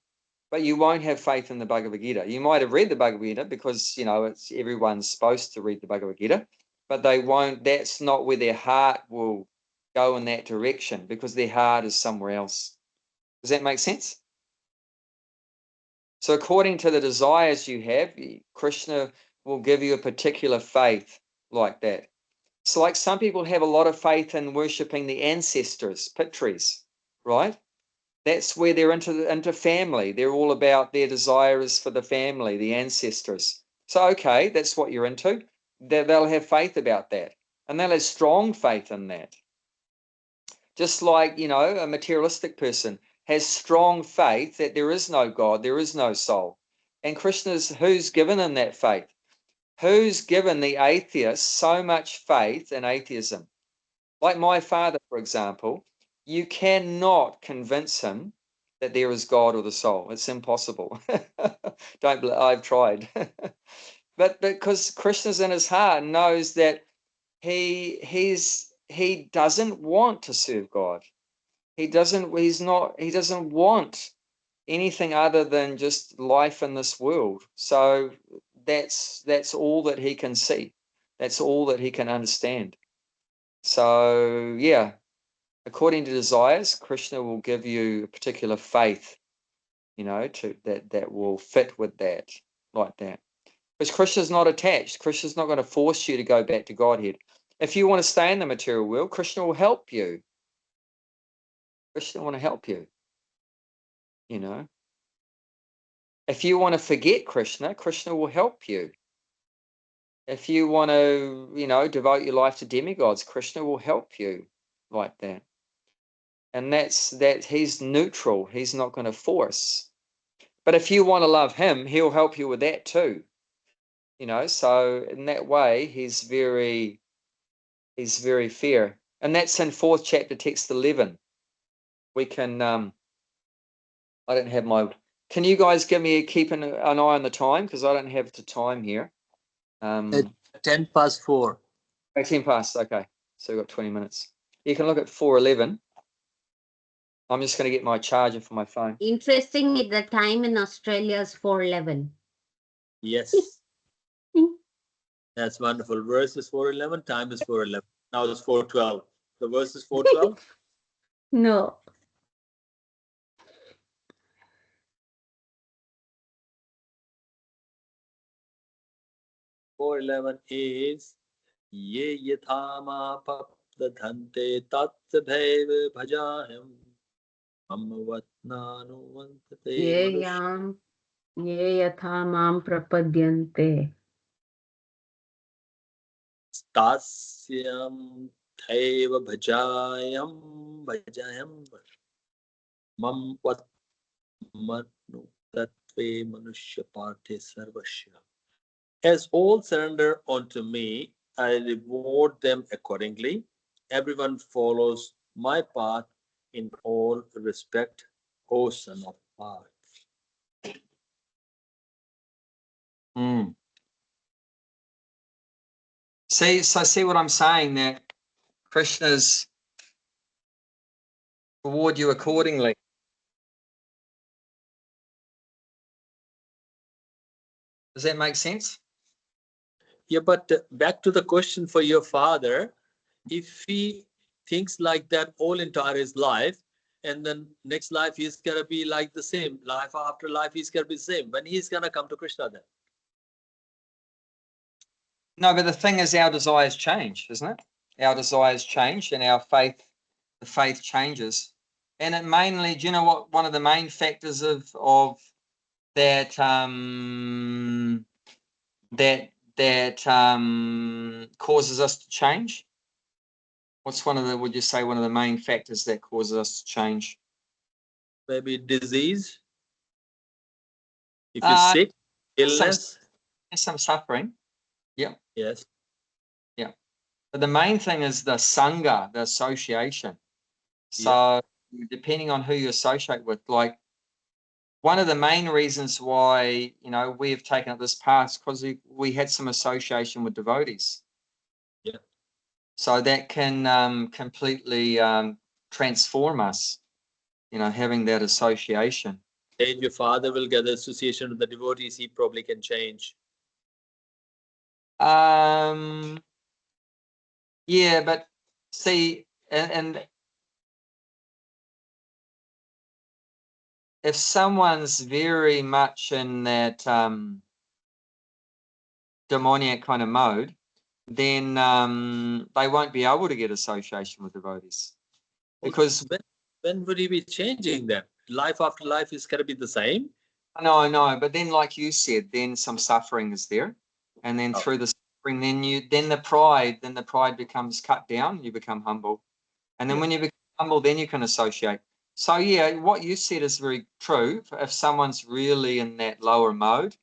but you won't have faith in the Bhagavad Gita. You might have read the Bhagavad Gita because, you know, it's everyone's supposed to read the Bhagavad Gita, but they won't. That's not where their heart will go in that direction because their heart is somewhere else. Does that make sense? So according to the desires you have, Krishna will give you a particular faith like that. So like some people have a lot of faith in worshipping the ancestors, Pitris, right? That's where they're into family. They're all about their desires for the family, the ancestors. So, okay, that's what you're into. They'll have faith about that. And they'll have strong faith in that. Just like, you know, a materialistic person has strong faith that there is no God, there is no soul. And Krishna's, who's given them that faith? Who's given the atheist so much faith in atheism? Like my father, for example, you cannot convince him that there is God or the soul. It's impossible. I've tried. But because Krishna's in his heart and knows that he doesn't want to serve God. He doesn't want anything other than just life in this world. So that's all that he can see. That's all that he can understand. So yeah, according to desires, Krishna will give you a particular faith, you know, to that will fit with that, like that. Because Krishna's not attached. Krishna's not going to force you to go back to Godhead. If you want to stay in the material world, Krishna will help you. Krishna want to help you, you know. If you want to forget Krishna, Krishna will help you. If you want to, devote your life to demigods, Krishna will help you like that. And that's that. He's neutral. He's not going to force. But if you want to love him, he'll help you with that too. So in that way, he's very fair. And that's in 4th chapter, text 11. We can, I don't have my, can you guys keep an eye on the time? Because I don't have the time here. 10 past 4. 10 past, okay. So we've got 20 minutes. You can look at 4:11. I'm just going to get my charger for my phone. Interesting, the time in Australia is 4:11. Yes. That's wonderful. Verse is 4:11, time is 4:11. Now it's 4:12. The verse is 4:12? No. 4:11 is Ye yathama papdadhante tatsabhaiva bhajaham mamvatnanuvantate Ye yatha mam prapadyante. Stasyam thaiva bhajayam mamvatmanu tatve manushya parthe sarvashya. As all surrender unto me, I reward them accordingly. Everyone follows my path in all respect, O son of Parth. See what I'm saying, that Krishna's reward you accordingly. Does that make sense? Yeah, but back to the question for your father, if he thinks like that all entire his life, and then next life he's gonna be like the same, life after life he's gonna be the same, when he's gonna come to Krishna then? No, but the thing is, our desires change, isn't it? Our desires change, and the faith changes. And it mainly, do you know what one of the main factors of that causes us to change? What's would you say one of the main factors that causes us to change? Maybe disease. If you're sick, illness. Some suffering. Yeah. Yes. Yeah. But the main thing is the sangha, the association. So depending on who you associate with, like one of the main reasons why, we have taken up this path is because we had some association with devotees. Yeah. So that can completely transform us, having that association. And your father will get the association with the devotees, he probably can change. Yeah, but see, and if someone's very much in that demoniac kind of mode, then they won't be able to get association with devotees. Because when would he be changing then? Life after life is going to be the same? No, but then like you said, then some suffering is there. And then through the suffering, then the pride becomes cut down, you become humble. And then when you become humble, then you can associate. So yeah, what you said is very true. If someone's really in that lower mode,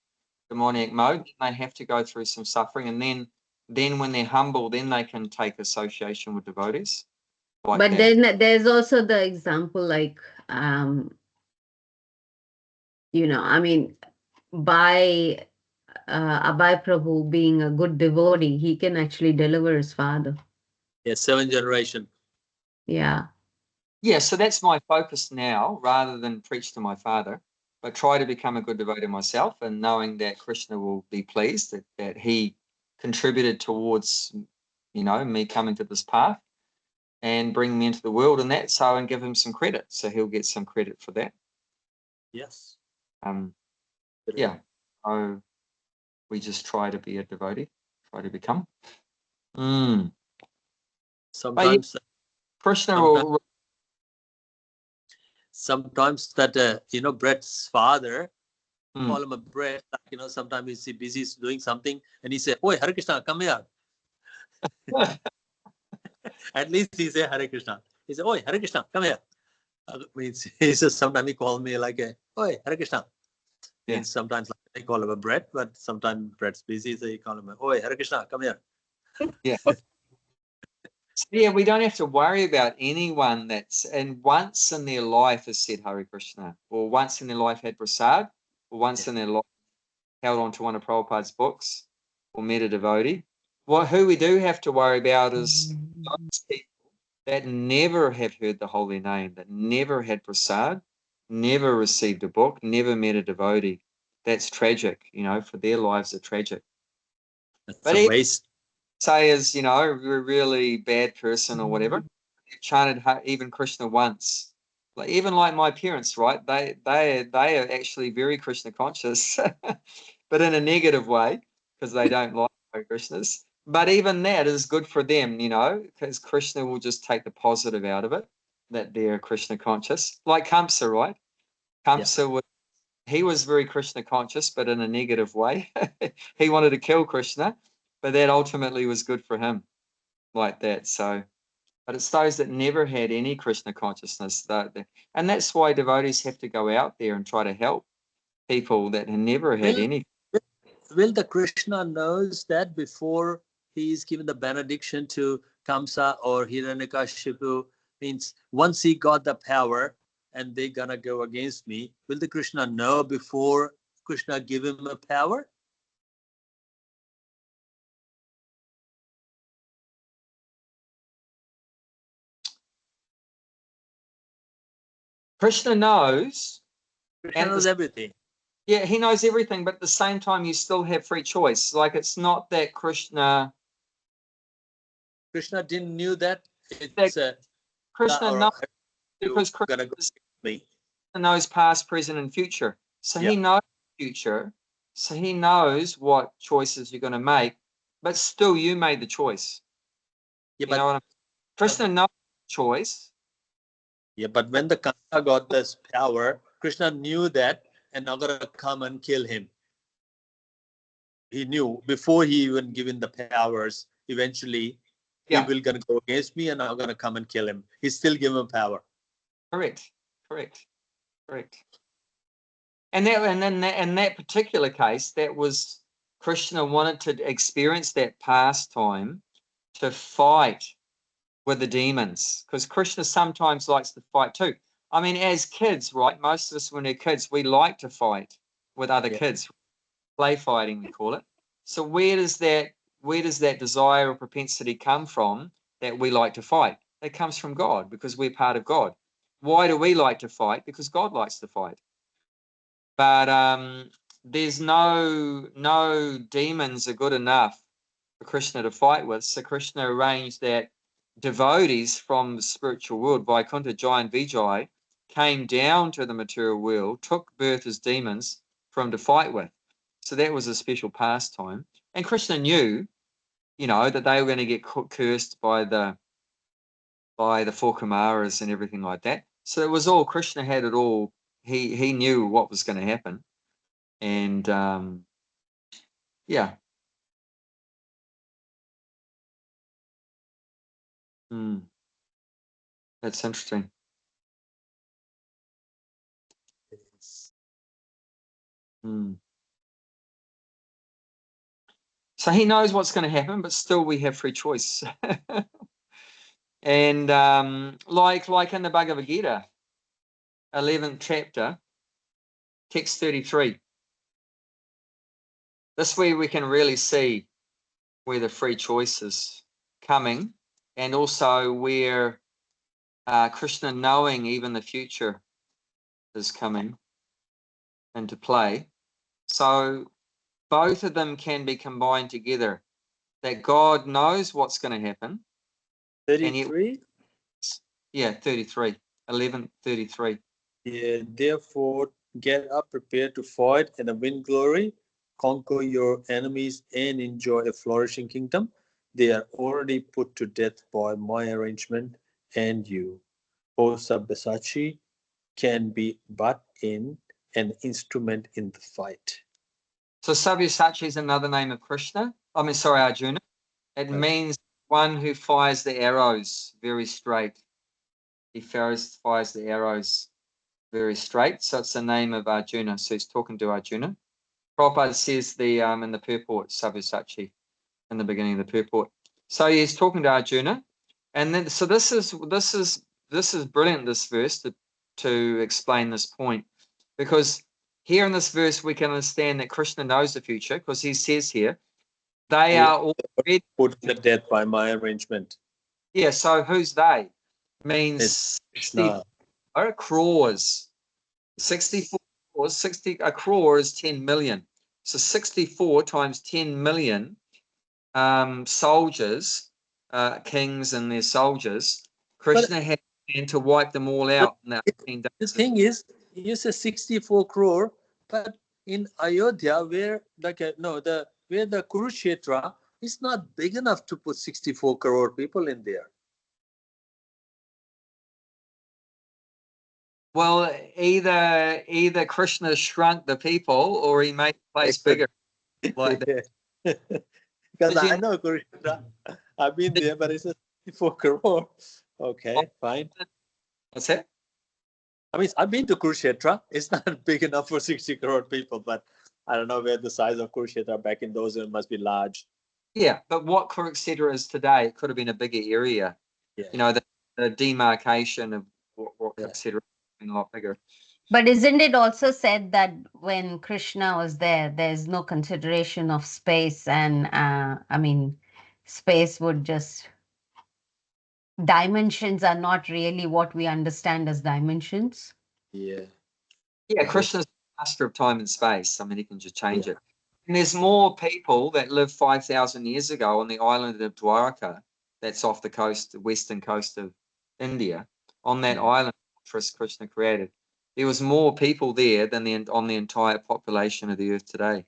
demoniac mode, they have to go through some suffering. And then when they're humble, then they can take association with devotees. But then there's also the example, like, by Abhay Prabhu being a good devotee, he can actually deliver his father. Yes, 7th generation. Yeah. Yeah, so that's my focus now, rather than preach to my father, but try to become a good devotee myself, and knowing that Krishna will be pleased that he contributed towards, me coming to this path and bringing me into the world, and give him some credit. So he'll get some credit for that. Yes. Yeah. So we just try to be a devotee, try to become. Sometimes Krishna will. Sometimes that Brett's father call him a bread. Like, sometimes he's busy doing something, and he say, "Oi, Hare Krishna, come here." At least he say Hare Krishna. He say, "Oi, Hare Krishna, come here." Means he says sometimes he call me like "Oi, Hare Krishna." Means sometimes like, they call him a bread, but sometimes bread's busy, so he call him "Oi, Hare Krishna, come here." Yeah. Yeah, we don't have to worry about anyone and once in their life has said Hare Krishna, or once in their life had prasad, or once in their life held on to one of Prabhupada's books, or met a devotee. Who we do have to worry about is those people that never have heard the holy name, that never had prasad, never received a book, never met a devotee. That's tragic, for their lives are tragic. That's a waste. Say is, a really bad person or whatever, chanted even Krishna once. Even like my parents, right? They are actually very Krishna conscious, but in a negative way because they don't like Hare Krishnas. But even that is good for them, because Krishna will just take the positive out of it, that they're Krishna conscious. Like Kamsa, right? Kamsa he was very Krishna conscious, but in a negative way. He wanted to kill Krishna, but that ultimately was good for him, like that. So, but it's those that never had any Krishna consciousness, and that's why devotees have to go out there and try to help people that have never had any. Will the Krishna knows that before he is given the benediction to Kamsa or Hiranyakashipu, means once he got the power and they gonna go against me, will the Krishna know before Krishna give him a power? Krishna knows. Krishna knows everything. Yeah, he knows everything, but at the same time, you still have free choice. Like, it's not that Krishna didn't knew that it's Krishna knows, because Krishna knows past, present, and future. So he knows future. So he knows what choices you're going to make, but still, you made the choice. Yeah, you know what I mean? Krishna knows choice. Yeah, but when the Kamsa got this power, Krishna knew that and now gonna come and kill him. He knew before he even given the powers. Eventually, he will gonna go against me and I'm gonna come and kill him. He still give him power. Correct. And in that particular case, that was Krishna wanted to experience that pastime to fight with the demons, because Krishna sometimes likes to fight too. I mean, as kids, right? Most of us, when we're kids, we like to fight with other kids. Play fighting, we call it. So where does that desire or propensity come from that we like to fight? It comes from God, because we're part of God. Why do we like to fight? Because God likes to fight. But there's no demons are good enough for Krishna to fight with. So Krishna arranged that devotees from the spiritual world, Vaikuntha, Jai and Vijay, came down to the material world, took birth as demons for him to fight with. So that was a special pastime. And Krishna knew, that they were going to get cursed by the four Kumaras and everything like that. So it was all, Krishna had it all. He knew what was going to happen. And yeah. That's interesting. So he knows what's going to happen, but still we have free choice. And like in the Bhagavad Gita, 11th chapter, text 33. This way we can really see where the free choice is coming, and also where Krishna knowing even the future is coming into play. So both of them can be combined together, that God knows what's going to happen. 33? Yeah, 33. 11:33. Yeah, therefore, get up, prepare to fight and win glory, conquer your enemies, and enjoy a flourishing kingdom. They are already put to death by my arrangement, and you, O Sabyasachi, can be but in an instrument in the fight. So Sabyasachi is another name of Krishna. I mean, sorry, Arjuna. It means one who fires the arrows very straight. He fires the arrows very straight. So it's the name of Arjuna. So he's talking to Arjuna. Prabhupada says in the purport, Sabyasachi, in the beginning of the purport. So he's talking to Arjuna. And then, so this is brilliant, this verse, to explain this point. Because here in this verse, we can understand that Krishna knows the future, because he says here, they are already put to death by my arrangement. Yeah, so who's they? Means 60 crores. 64 crores, a crore is 10 million. So 64 times 10 million soldiers, kings and their soldiers, Krishna had to wipe them all out. The thing is, you say 64 crore, but in Ayodhya, where the Kurukshetra is not big enough to put 64 crore people in there. Well, either Krishna shrunk the people or he made the place bigger. Like that. Because I know Kurukshetra, I've been there, but it's a 64 crore. Okay, fine. What's that? I mean, I've been to Kurukshetra. It's not big enough for 60 crore people, but I don't know where the size of Kurukshetra back in those days must be large. Yeah, but what Kurukshetra is today, it could have been a bigger area. Yeah. You know, the demarcation of what Kurukshetra has been a lot bigger. But isn't it also said that when Krishna was there, there's no consideration of space, and I mean, space would just, dimensions are not really what we understand as dimensions. Yeah. Yeah, Krishna's the master of time and space. I mean, he can just change it. And there's more people that lived 5,000 years ago on the island of Dwarka, that's off the coast, the western coast of India. On that island, Krishna created, there was more people there than on the entire population of the earth today.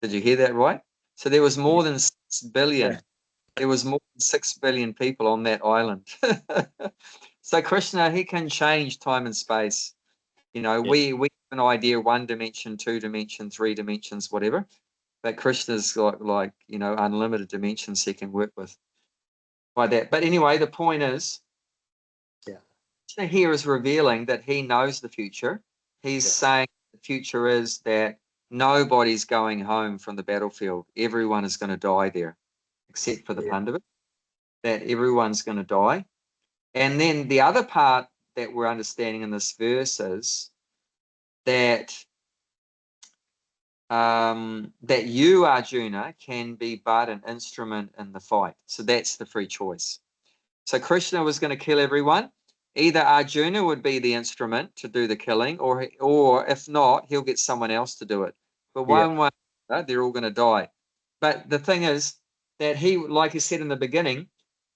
Did you hear that right? So there was more than 6 billion. Yeah. There was more than 6 billion people on that island. So Krishna, he can change time and space. You know, we have an idea, 1 dimension, 2 dimension, 3 dimensions, whatever. But Krishna's like unlimited dimensions he can work with by that. But anyway, the point is, Krishna here is revealing that he knows the future. He's saying the future is that nobody's going home from the battlefield. Everyone is going to die there, except for the Pandavas, that everyone's going to die. And then the other part that we're understanding in this verse is that that you, Arjuna, can be but an instrument in the fight. So that's the free choice. So Krishna was going to kill everyone. Either Arjuna would be the instrument to do the killing, or if not, he'll get someone else to do it. But one way, they're all going to die. But the thing is that he, like he said in the beginning,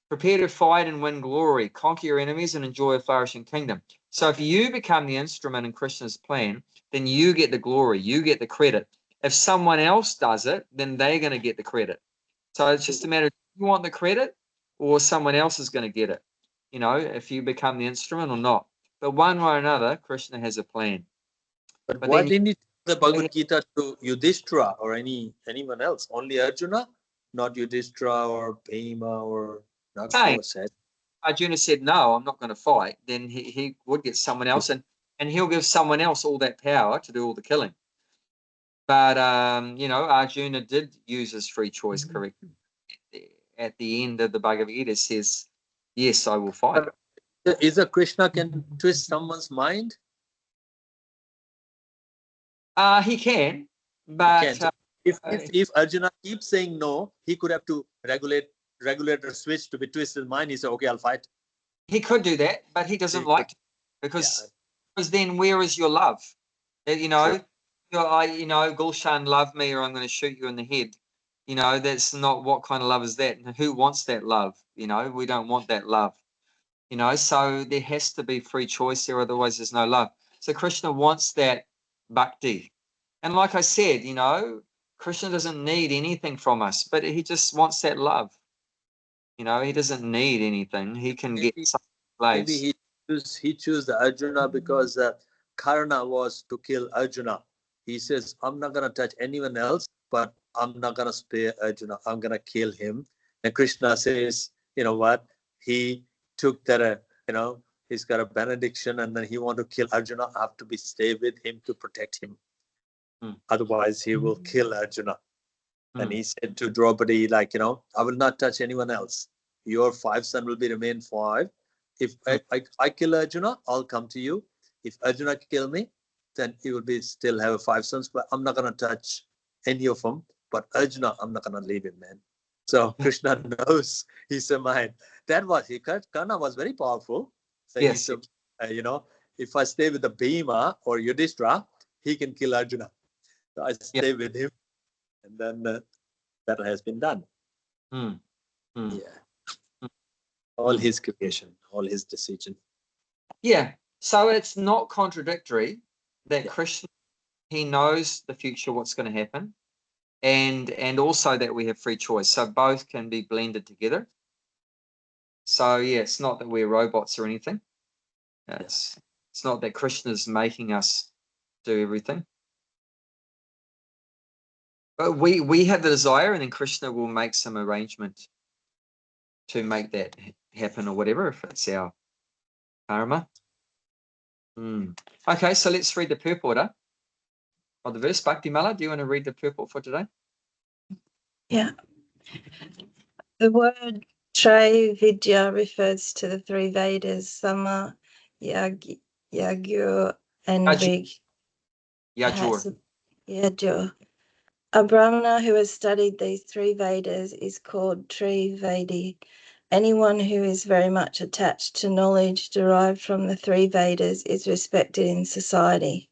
prepare to fight and win glory, conquer your enemies and enjoy a flourishing kingdom. So if you become the instrument in Krishna's plan, then you get the glory, you get the credit. If someone else does it, then they're going to get the credit. So it's just a matter of, do you want the credit or someone else is going to get it? You know, if you become the instrument or not. But one way or another, Krishna has a plan. But why didn't he tell the Bhagavad Gita to Yudhishthira or anyone else? Only Arjuna, not Yudhishthira or Bhima or Nagara said. Arjuna said, no, I'm not going to fight. Then he would get someone else, and he'll give someone else all that power to do all the killing. But, Arjuna did use his free choice correctly. At the end of the Bhagavad Gita says, yes, I will fight. Is a Krishna can twist someone's mind? He can, but if Arjuna keeps saying no, he could have to regulator switch to be twisted mind. He said, okay, I'll fight. He could do that, but he doesn't like to, because then where is your love? Gulshan, love me or I'm going to shoot you in the head. That's not, what kind of love is that? And who wants that love? We don't want that love. So there has to be free choice there, otherwise there's no love. So Krishna wants that bhakti. And like I said, Krishna doesn't need anything from us, but he just wants that love. He doesn't need anything. He can get some place. he chose the Arjuna because Karna was to kill Arjuna. He says, I'm not going to touch anyone else, but I'm not going to spare Arjuna. I'm going to kill him. And Krishna says, you know what? He took that, he's got a benediction and then he want to kill Arjuna. I have to stay with him to protect him. Otherwise, he will kill Arjuna. And he said to Draupadi, I will not touch anyone else. Your 5 sons will be remain 5. If I kill Arjuna, I'll come to you. If Arjuna kill me, then he will still have 5 sons, but I'm not going to touch any of them. But Arjuna, I'm not going to leave him, man. So Krishna knows he's a mind. Karna was very powerful. So yes. he said, if I stay with the Bhima or Yudhishthira, he can kill Arjuna. So I stay with him. And then that has been done. Yeah. All his creation, all his decision. Yeah. So it's not contradictory that Krishna, he knows the future, what's going to happen, and also that we have free choice. So both can be blended together. So yeah, it's not that we're robots or anything. It's not that Krishna's making us do everything. But we have the desire, and then Krishna will make some arrangement to make that happen or whatever, if it's our karma. Okay, so let's read the purport of the verse. Bhakti Mala, do you want to read the purport for today? Yeah. The word Trey Vidya refers to the 3 Vedas, Sama, Yajur, and Rig. Yajur. A Brahmana who has studied these 3 Vedas is called Trivedi. Anyone who is very much attached to knowledge derived from the 3 Vedas is respected in society.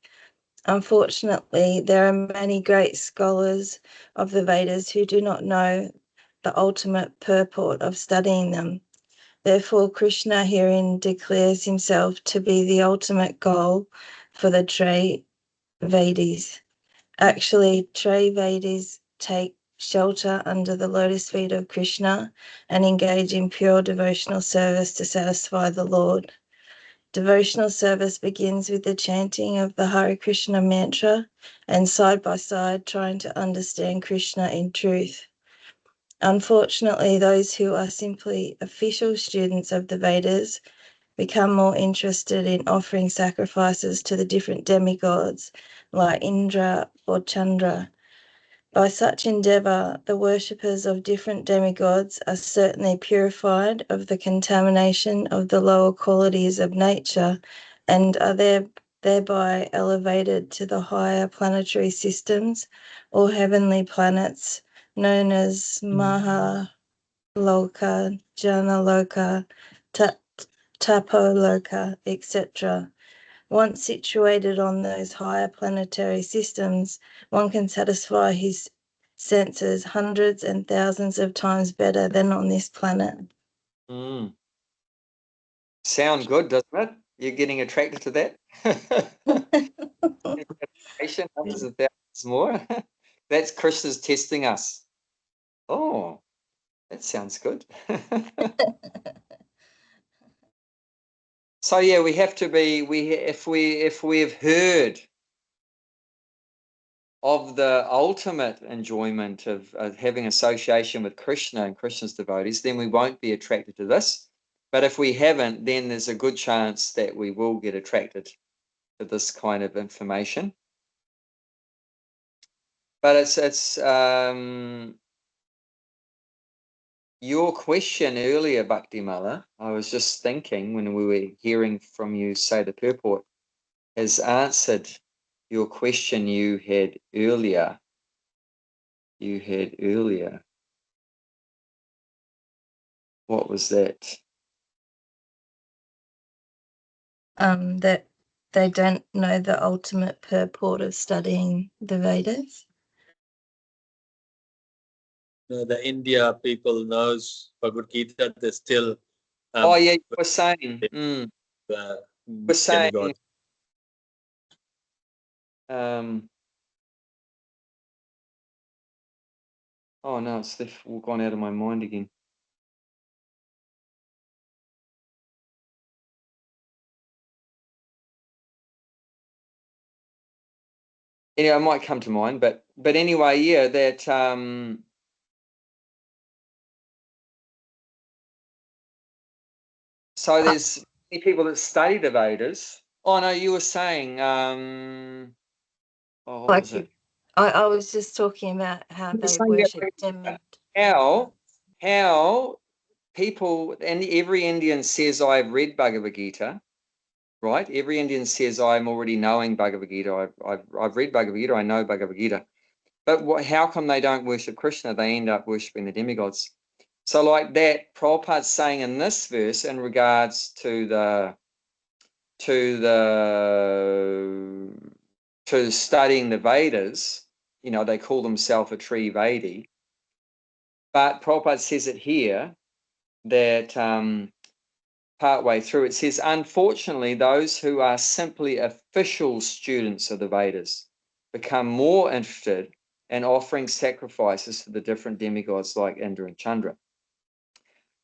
Unfortunately, there are many great scholars of the Vedas who do not know the ultimate purport of studying them. Therefore, Krishna herein declares himself to be the ultimate goal for the Trivedi. Actually, Trivedi take shelter under the lotus feet of Krishna and engage in pure devotional service to satisfy the Lord. Devotional service begins with the chanting of the Hare Krishna mantra and side by side trying to understand Krishna in truth. Unfortunately, those who are simply official students of the Vedas become more interested in offering sacrifices to the different demigods like Indra or Chandra. By such endeavour, the worshippers of different demigods are certainly purified of the contamination of the lower qualities of nature and are thereby elevated to the higher planetary systems or heavenly planets known as Mahaloka, Janaloka, Tapoloka, etc. Once situated on those higher planetary systems, one can satisfy his senses hundreds and thousands of times better than on this planet. Sound good, doesn't it? You're getting attracted to that? Hundreds of thousands more. That's Krishna's testing us. Oh, that sounds good. So yeah, we have to be. If we have heard of the ultimate enjoyment of having association with Krishna and Krishna's devotees, then we won't be attracted to this. But if we haven't, then there's a good chance that we will get attracted to this kind of information. But it's your question earlier, Bhakti Mala, I was just thinking when we were hearing from you say the purport, has answered your question you had earlier. What was that? That they don't know the ultimate purport of studying the Vedas. The India people knows Bhagavad Gita. They still. You were saying. We're saying. Oh no, it's gone out of my mind again. Anyway, it might come to mind, but anyway, yeah, that so there's many people that study the Vedas. Oh no, you were saying what was it? I was just talking about how they worshipped him and how people, and every Indian says I've read Bhagavad Gita, right? Every Indian says I'm already knowing Bhagavad Gita. I've read Bhagavad Gita. I know Bhagavad Gita. But how come they don't worship Krishna? They end up worshipping the demigods. So like that, Prabhupada's saying in this verse in regards to studying the Vedas, you know, they call themselves a tree Vedi. But Prabhupada says it here that partway through, it says, unfortunately, those who are simply official students of the Vedas become more interested in offering sacrifices to the different demigods like Indra and Chandra.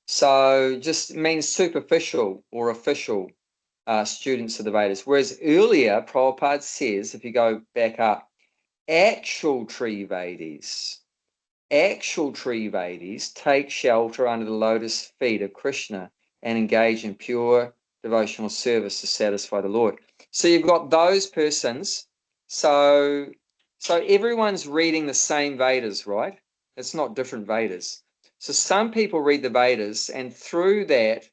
So just means superficial or official students of the Vedas. Whereas earlier, Prabhupada says, if you go back up, actual tree Vedis take shelter under the lotus feet of Krishna and engage in pure devotional service to satisfy the Lord. So you've got those persons. So everyone's reading the same Vedas, right? It's not different Vedas. So some people read the Vedas, and through that,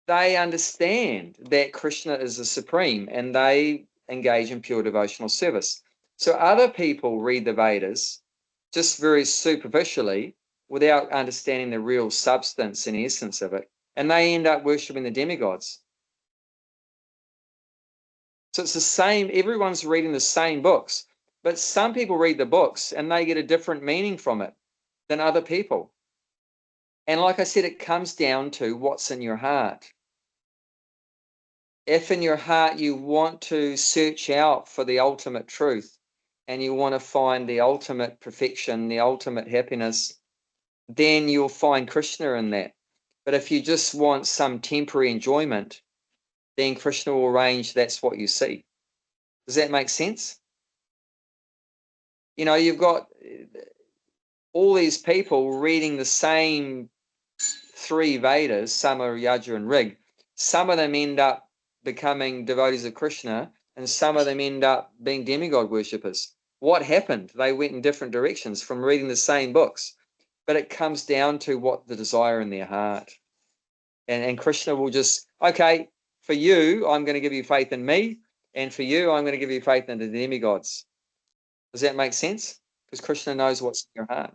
they understand that Krishna is the supreme, and they engage in pure devotional service. So other people read the Vedas just very superficially without understanding the real substance and essence of it, and they end up worshipping the demigods. So it's the same, everyone's reading the same books, but some people read the books and they get a different meaning from it than other people. And like I said, it comes down to what's in your heart. If in your heart you want to search out for the ultimate truth and you want to find the ultimate perfection, the ultimate happiness, then you'll find Krishna in that. But if you just want some temporary enjoyment, then Krishna will arrange that's what you see. Does that make sense? You know, you've got all these people reading the same three Vedas, Sama, Yaja, and Rig. Some of them end up becoming devotees of Krishna, and some of them end up being demigod worshippers. What happened? They went in different directions from reading the same books, but it comes down to what the desire in their heart. And Krishna will just, okay, for you, I'm going to give you faith in me, and for you, I'm going to give you faith in the demigods. Does that make sense? Because Krishna knows what's in your heart.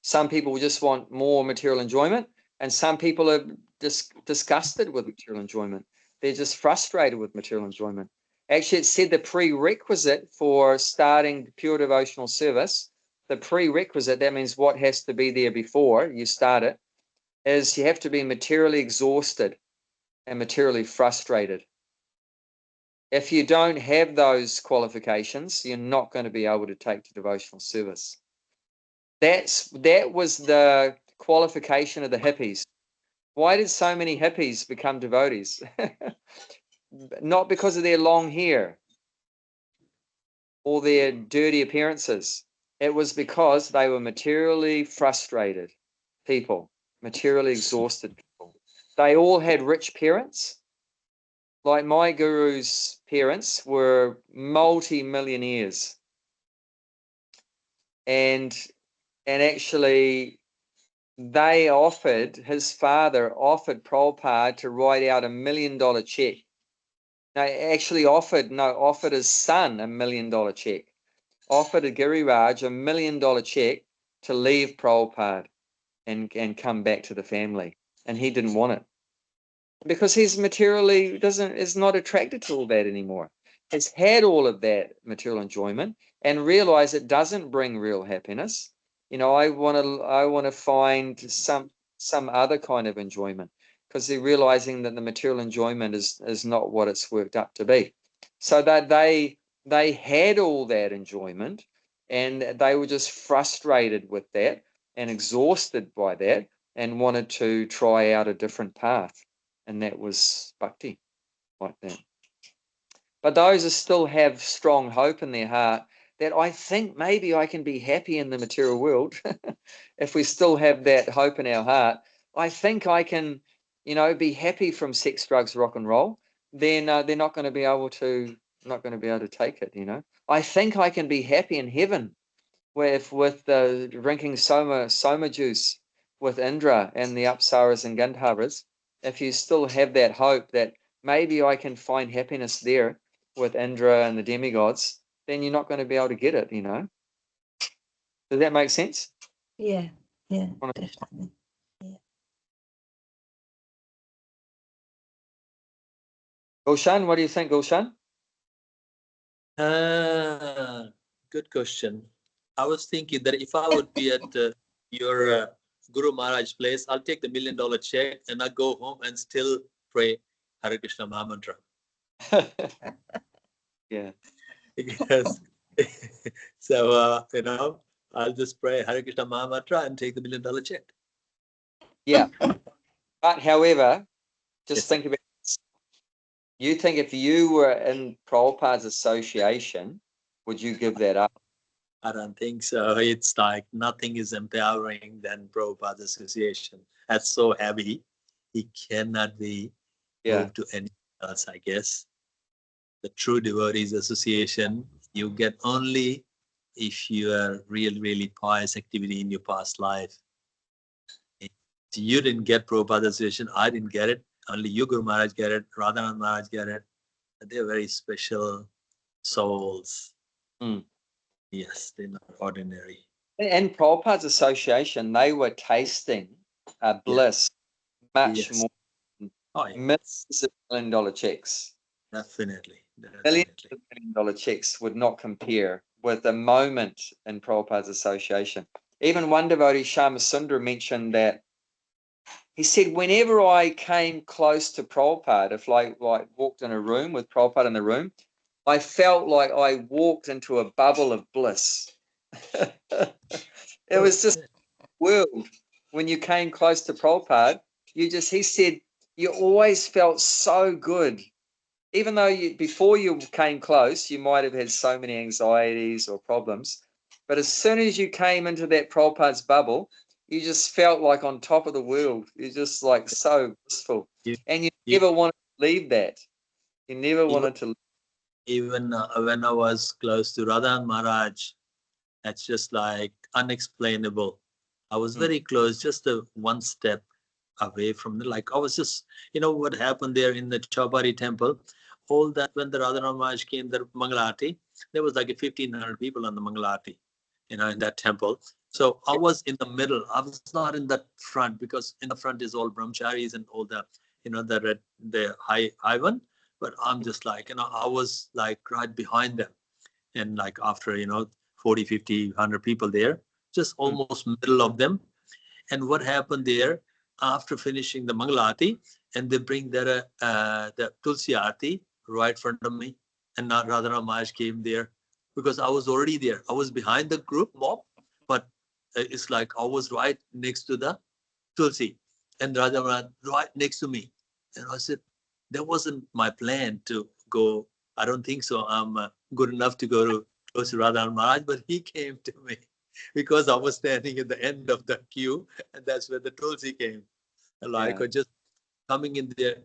Some people just want more material enjoyment, and some people are disgusted with material enjoyment. They're just frustrated with material enjoyment. Actually, it said the prerequisite for starting pure devotional service, the prerequisite, that means what has to be there before you start it, is you have to be materially exhausted and materially frustrated. If you don't have those qualifications, you're not going to be able to take to devotional service. That was the qualification of the hippies. Why did so many hippies become devotees? Not because of their long hair or their dirty appearances. It was because they were materially frustrated people, materially exhausted people. They all had rich parents. Like my guru's parents were multi-millionaires. And actually his father offered Prabhupada to write out $1 million check. No, actually offered his son $1 million check. Offered a Giriraj $1 million check to leave Prabhupada and come back to the family. And he didn't want it. Because he's materially is not attracted to all that anymore. Has had all of that material enjoyment and realized it doesn't bring real happiness. You know, I want to find some other kind of enjoyment, because they're realizing that the material enjoyment is not what it's worked up to be. So that they had all that enjoyment and they were just frustrated with that and exhausted by that and wanted to try out a different path. And that was bhakti, like that. But those who still have strong hope in their heart that I think maybe I can be happy in the material world, if we still have that hope in our heart, I think I can, be happy from sex, drugs, rock and roll. Then they're not going to be able to take it. I think I can be happy in heaven with drinking soma juice with Indra and the Apsaras and Gandharvas. If you still have that hope that maybe I can find happiness there with Indra and the demigods, then you're not going to be able to get it. Does that make sense? Yeah, definitely. Yeah. Gulshan, what do you think, Gulshan? Good question. I was thinking that if I would be at your Guru Maharaj place, I'll take the $1 million check and I'll go home and still pray Hare Krishna Mahamantra. Yeah. Because so I'll just pray Hare Krishna Mahamantra and take the $1 million check. Yeah. But however, just Yes. think about this. You think if you were in Prabhupada's association, would you give that up? I don't think so. It's like nothing is empowering than Prabhupada's association. That's so heavy. He cannot be moved to anything else, I guess. The true devotees association, you get only if you are really pious activity in your past life. You didn't get Prabhupada association. I didn't get it. Only you, Guru Maharaj, get it. Radhanand Maharaj get it. They're very special souls. Mm. Yes, they're not ordinary. In Prabhupada's association, they were tasting bliss much more than millions of $1 million checks. Definitely. Millions of $1 million checks would not compare with a moment in Prabhupada's association. Even one devotee, Shama Sundar, mentioned that he said, whenever I came close to Prabhupada, if like walked in a room with Prabhupada in the room, I felt like I walked into a bubble of bliss. It was just world. When you came close to Prabhupada, he said, you always felt so good. Even though before you came close, you might have had so many anxieties or problems. But as soon as you came into that Prabhupada's bubble, you just felt like on top of the world. You're just like so blissful. And you never wanted to leave that. You never wanted to leave. Even when I was close to Radhan Maharaj, that's just like unexplainable. I was very close, just one step away from the, like I was just, what happened there in the Chaubari temple, all that when the Radharani Maharaj came, the Mangalati, there was like 1,500 people on the Mangalati, in that temple. So I was in the middle. I was not in the front because in the front is all brahmacharis and all the, the high one. But I'm just like, I was like right behind them. And like after, 40, 50, 100 people there, just almost middle of them. And what happened there, after finishing the Mangalati, and they bring the Tulsi Aarti right in front of me, and now Radharani Maharaj came there because I was already there. I was behind the group mob, but it's like I was right next to the Tulsi, and Radharani Maharaj right next to me. And I said, that wasn't my plan to go. I don't think so. I'm good enough to go to close to Radharani Maharaj, but he came to me because I was standing at the end of the queue, and that's where the Tulsi came. Like, or just coming in there,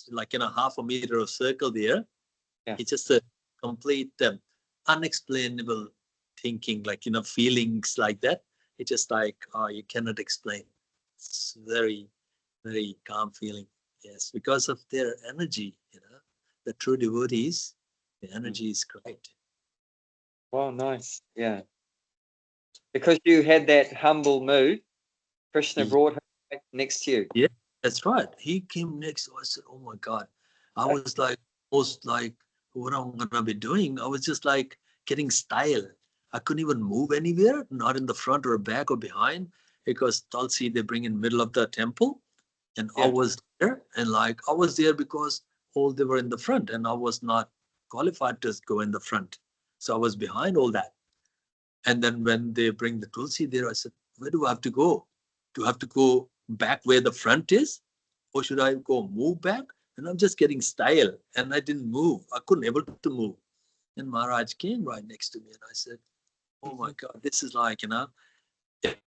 like in a half a meter of circle there. Yeah. It's just a complete unexplainable thinking, like, feelings like that. It's just like, you cannot explain. It's very, very calm feeling. Yes, because of their energy, the true devotees, the energy is great. Well, nice. Yeah. Because you had that humble mood, Krishna brought him back next to you. Yeah, that's right. He came next. I said, oh my God. I was like, almost like, what am I going to be doing? I was just like getting style. I couldn't even move anywhere, not in the front or back or behind, because Tulsi, they bring in middle of the temple. And I was there, and like I was there because all they were in the front, and I was not qualified to go in the front. So I was behind all that. And then when they bring the Tulsi there, I said, where do I have to go? Do I have to go back where the front is? Or should I go move back? And I'm just getting style. And I didn't move. I couldn't able to move. And Maharaj came right next to me and I said, oh my God, this is like,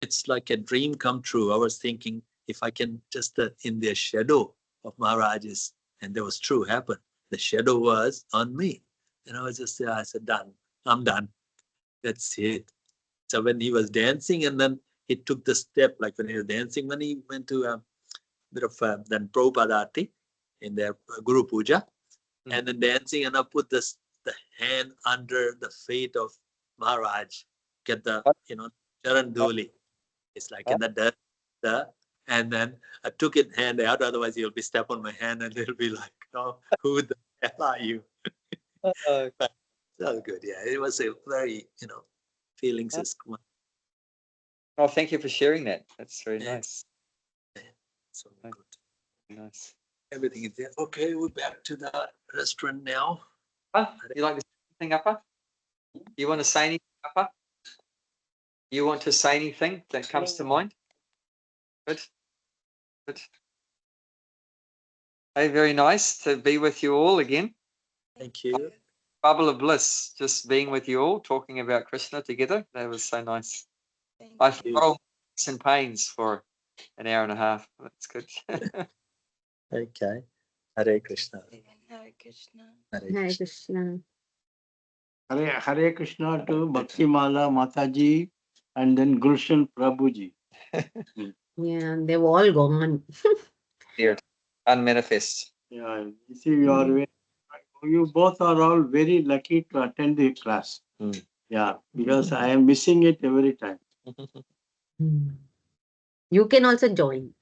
it's like a dream come true. I was thinking if I can just in the shadow of Maharaj's, and that was true, happened. The shadow was on me. And I was just there, I said, done. I'm done. That's it. So when he was dancing and then he took the step, like when he was dancing, when he went to a bit of then Prabhupada Arti in their Guru Puja, and then dancing, and I put the hand under the feet of Maharaj, get the, Charan Dhuli. It's like in the dirt, and then I took it hand out, otherwise he'll be step on my hand and it'll be like, oh, who the hell are you? But that was good. Yeah, it was a very, feelings is. Oh, thank you for sharing that. That's very nice. So Nice. good. Nice. Everything is there. Okay, we're back to the restaurant now. You like to say anything, Appa? You want to say anything, Appa? You want to say anything that comes to mind? Good. Good. Hey, very nice to be with you all again. Thank you. Bubble of bliss, just being with you all, talking about Krishna together. That was so nice. Thank I you. forgot all my aches and pains for an hour and a half. That's good. Okay. Hare Krishna. Hare Krishna. Hare Krishna. Hare Krishna to Bhakti Mala Mataji and then Gulshan Prabhuji. Yeah, they've all gone. Here, unmanifest. Yeah, you see, you both are all very lucky to attend the class. Yeah, because I am missing it every time. You can also join.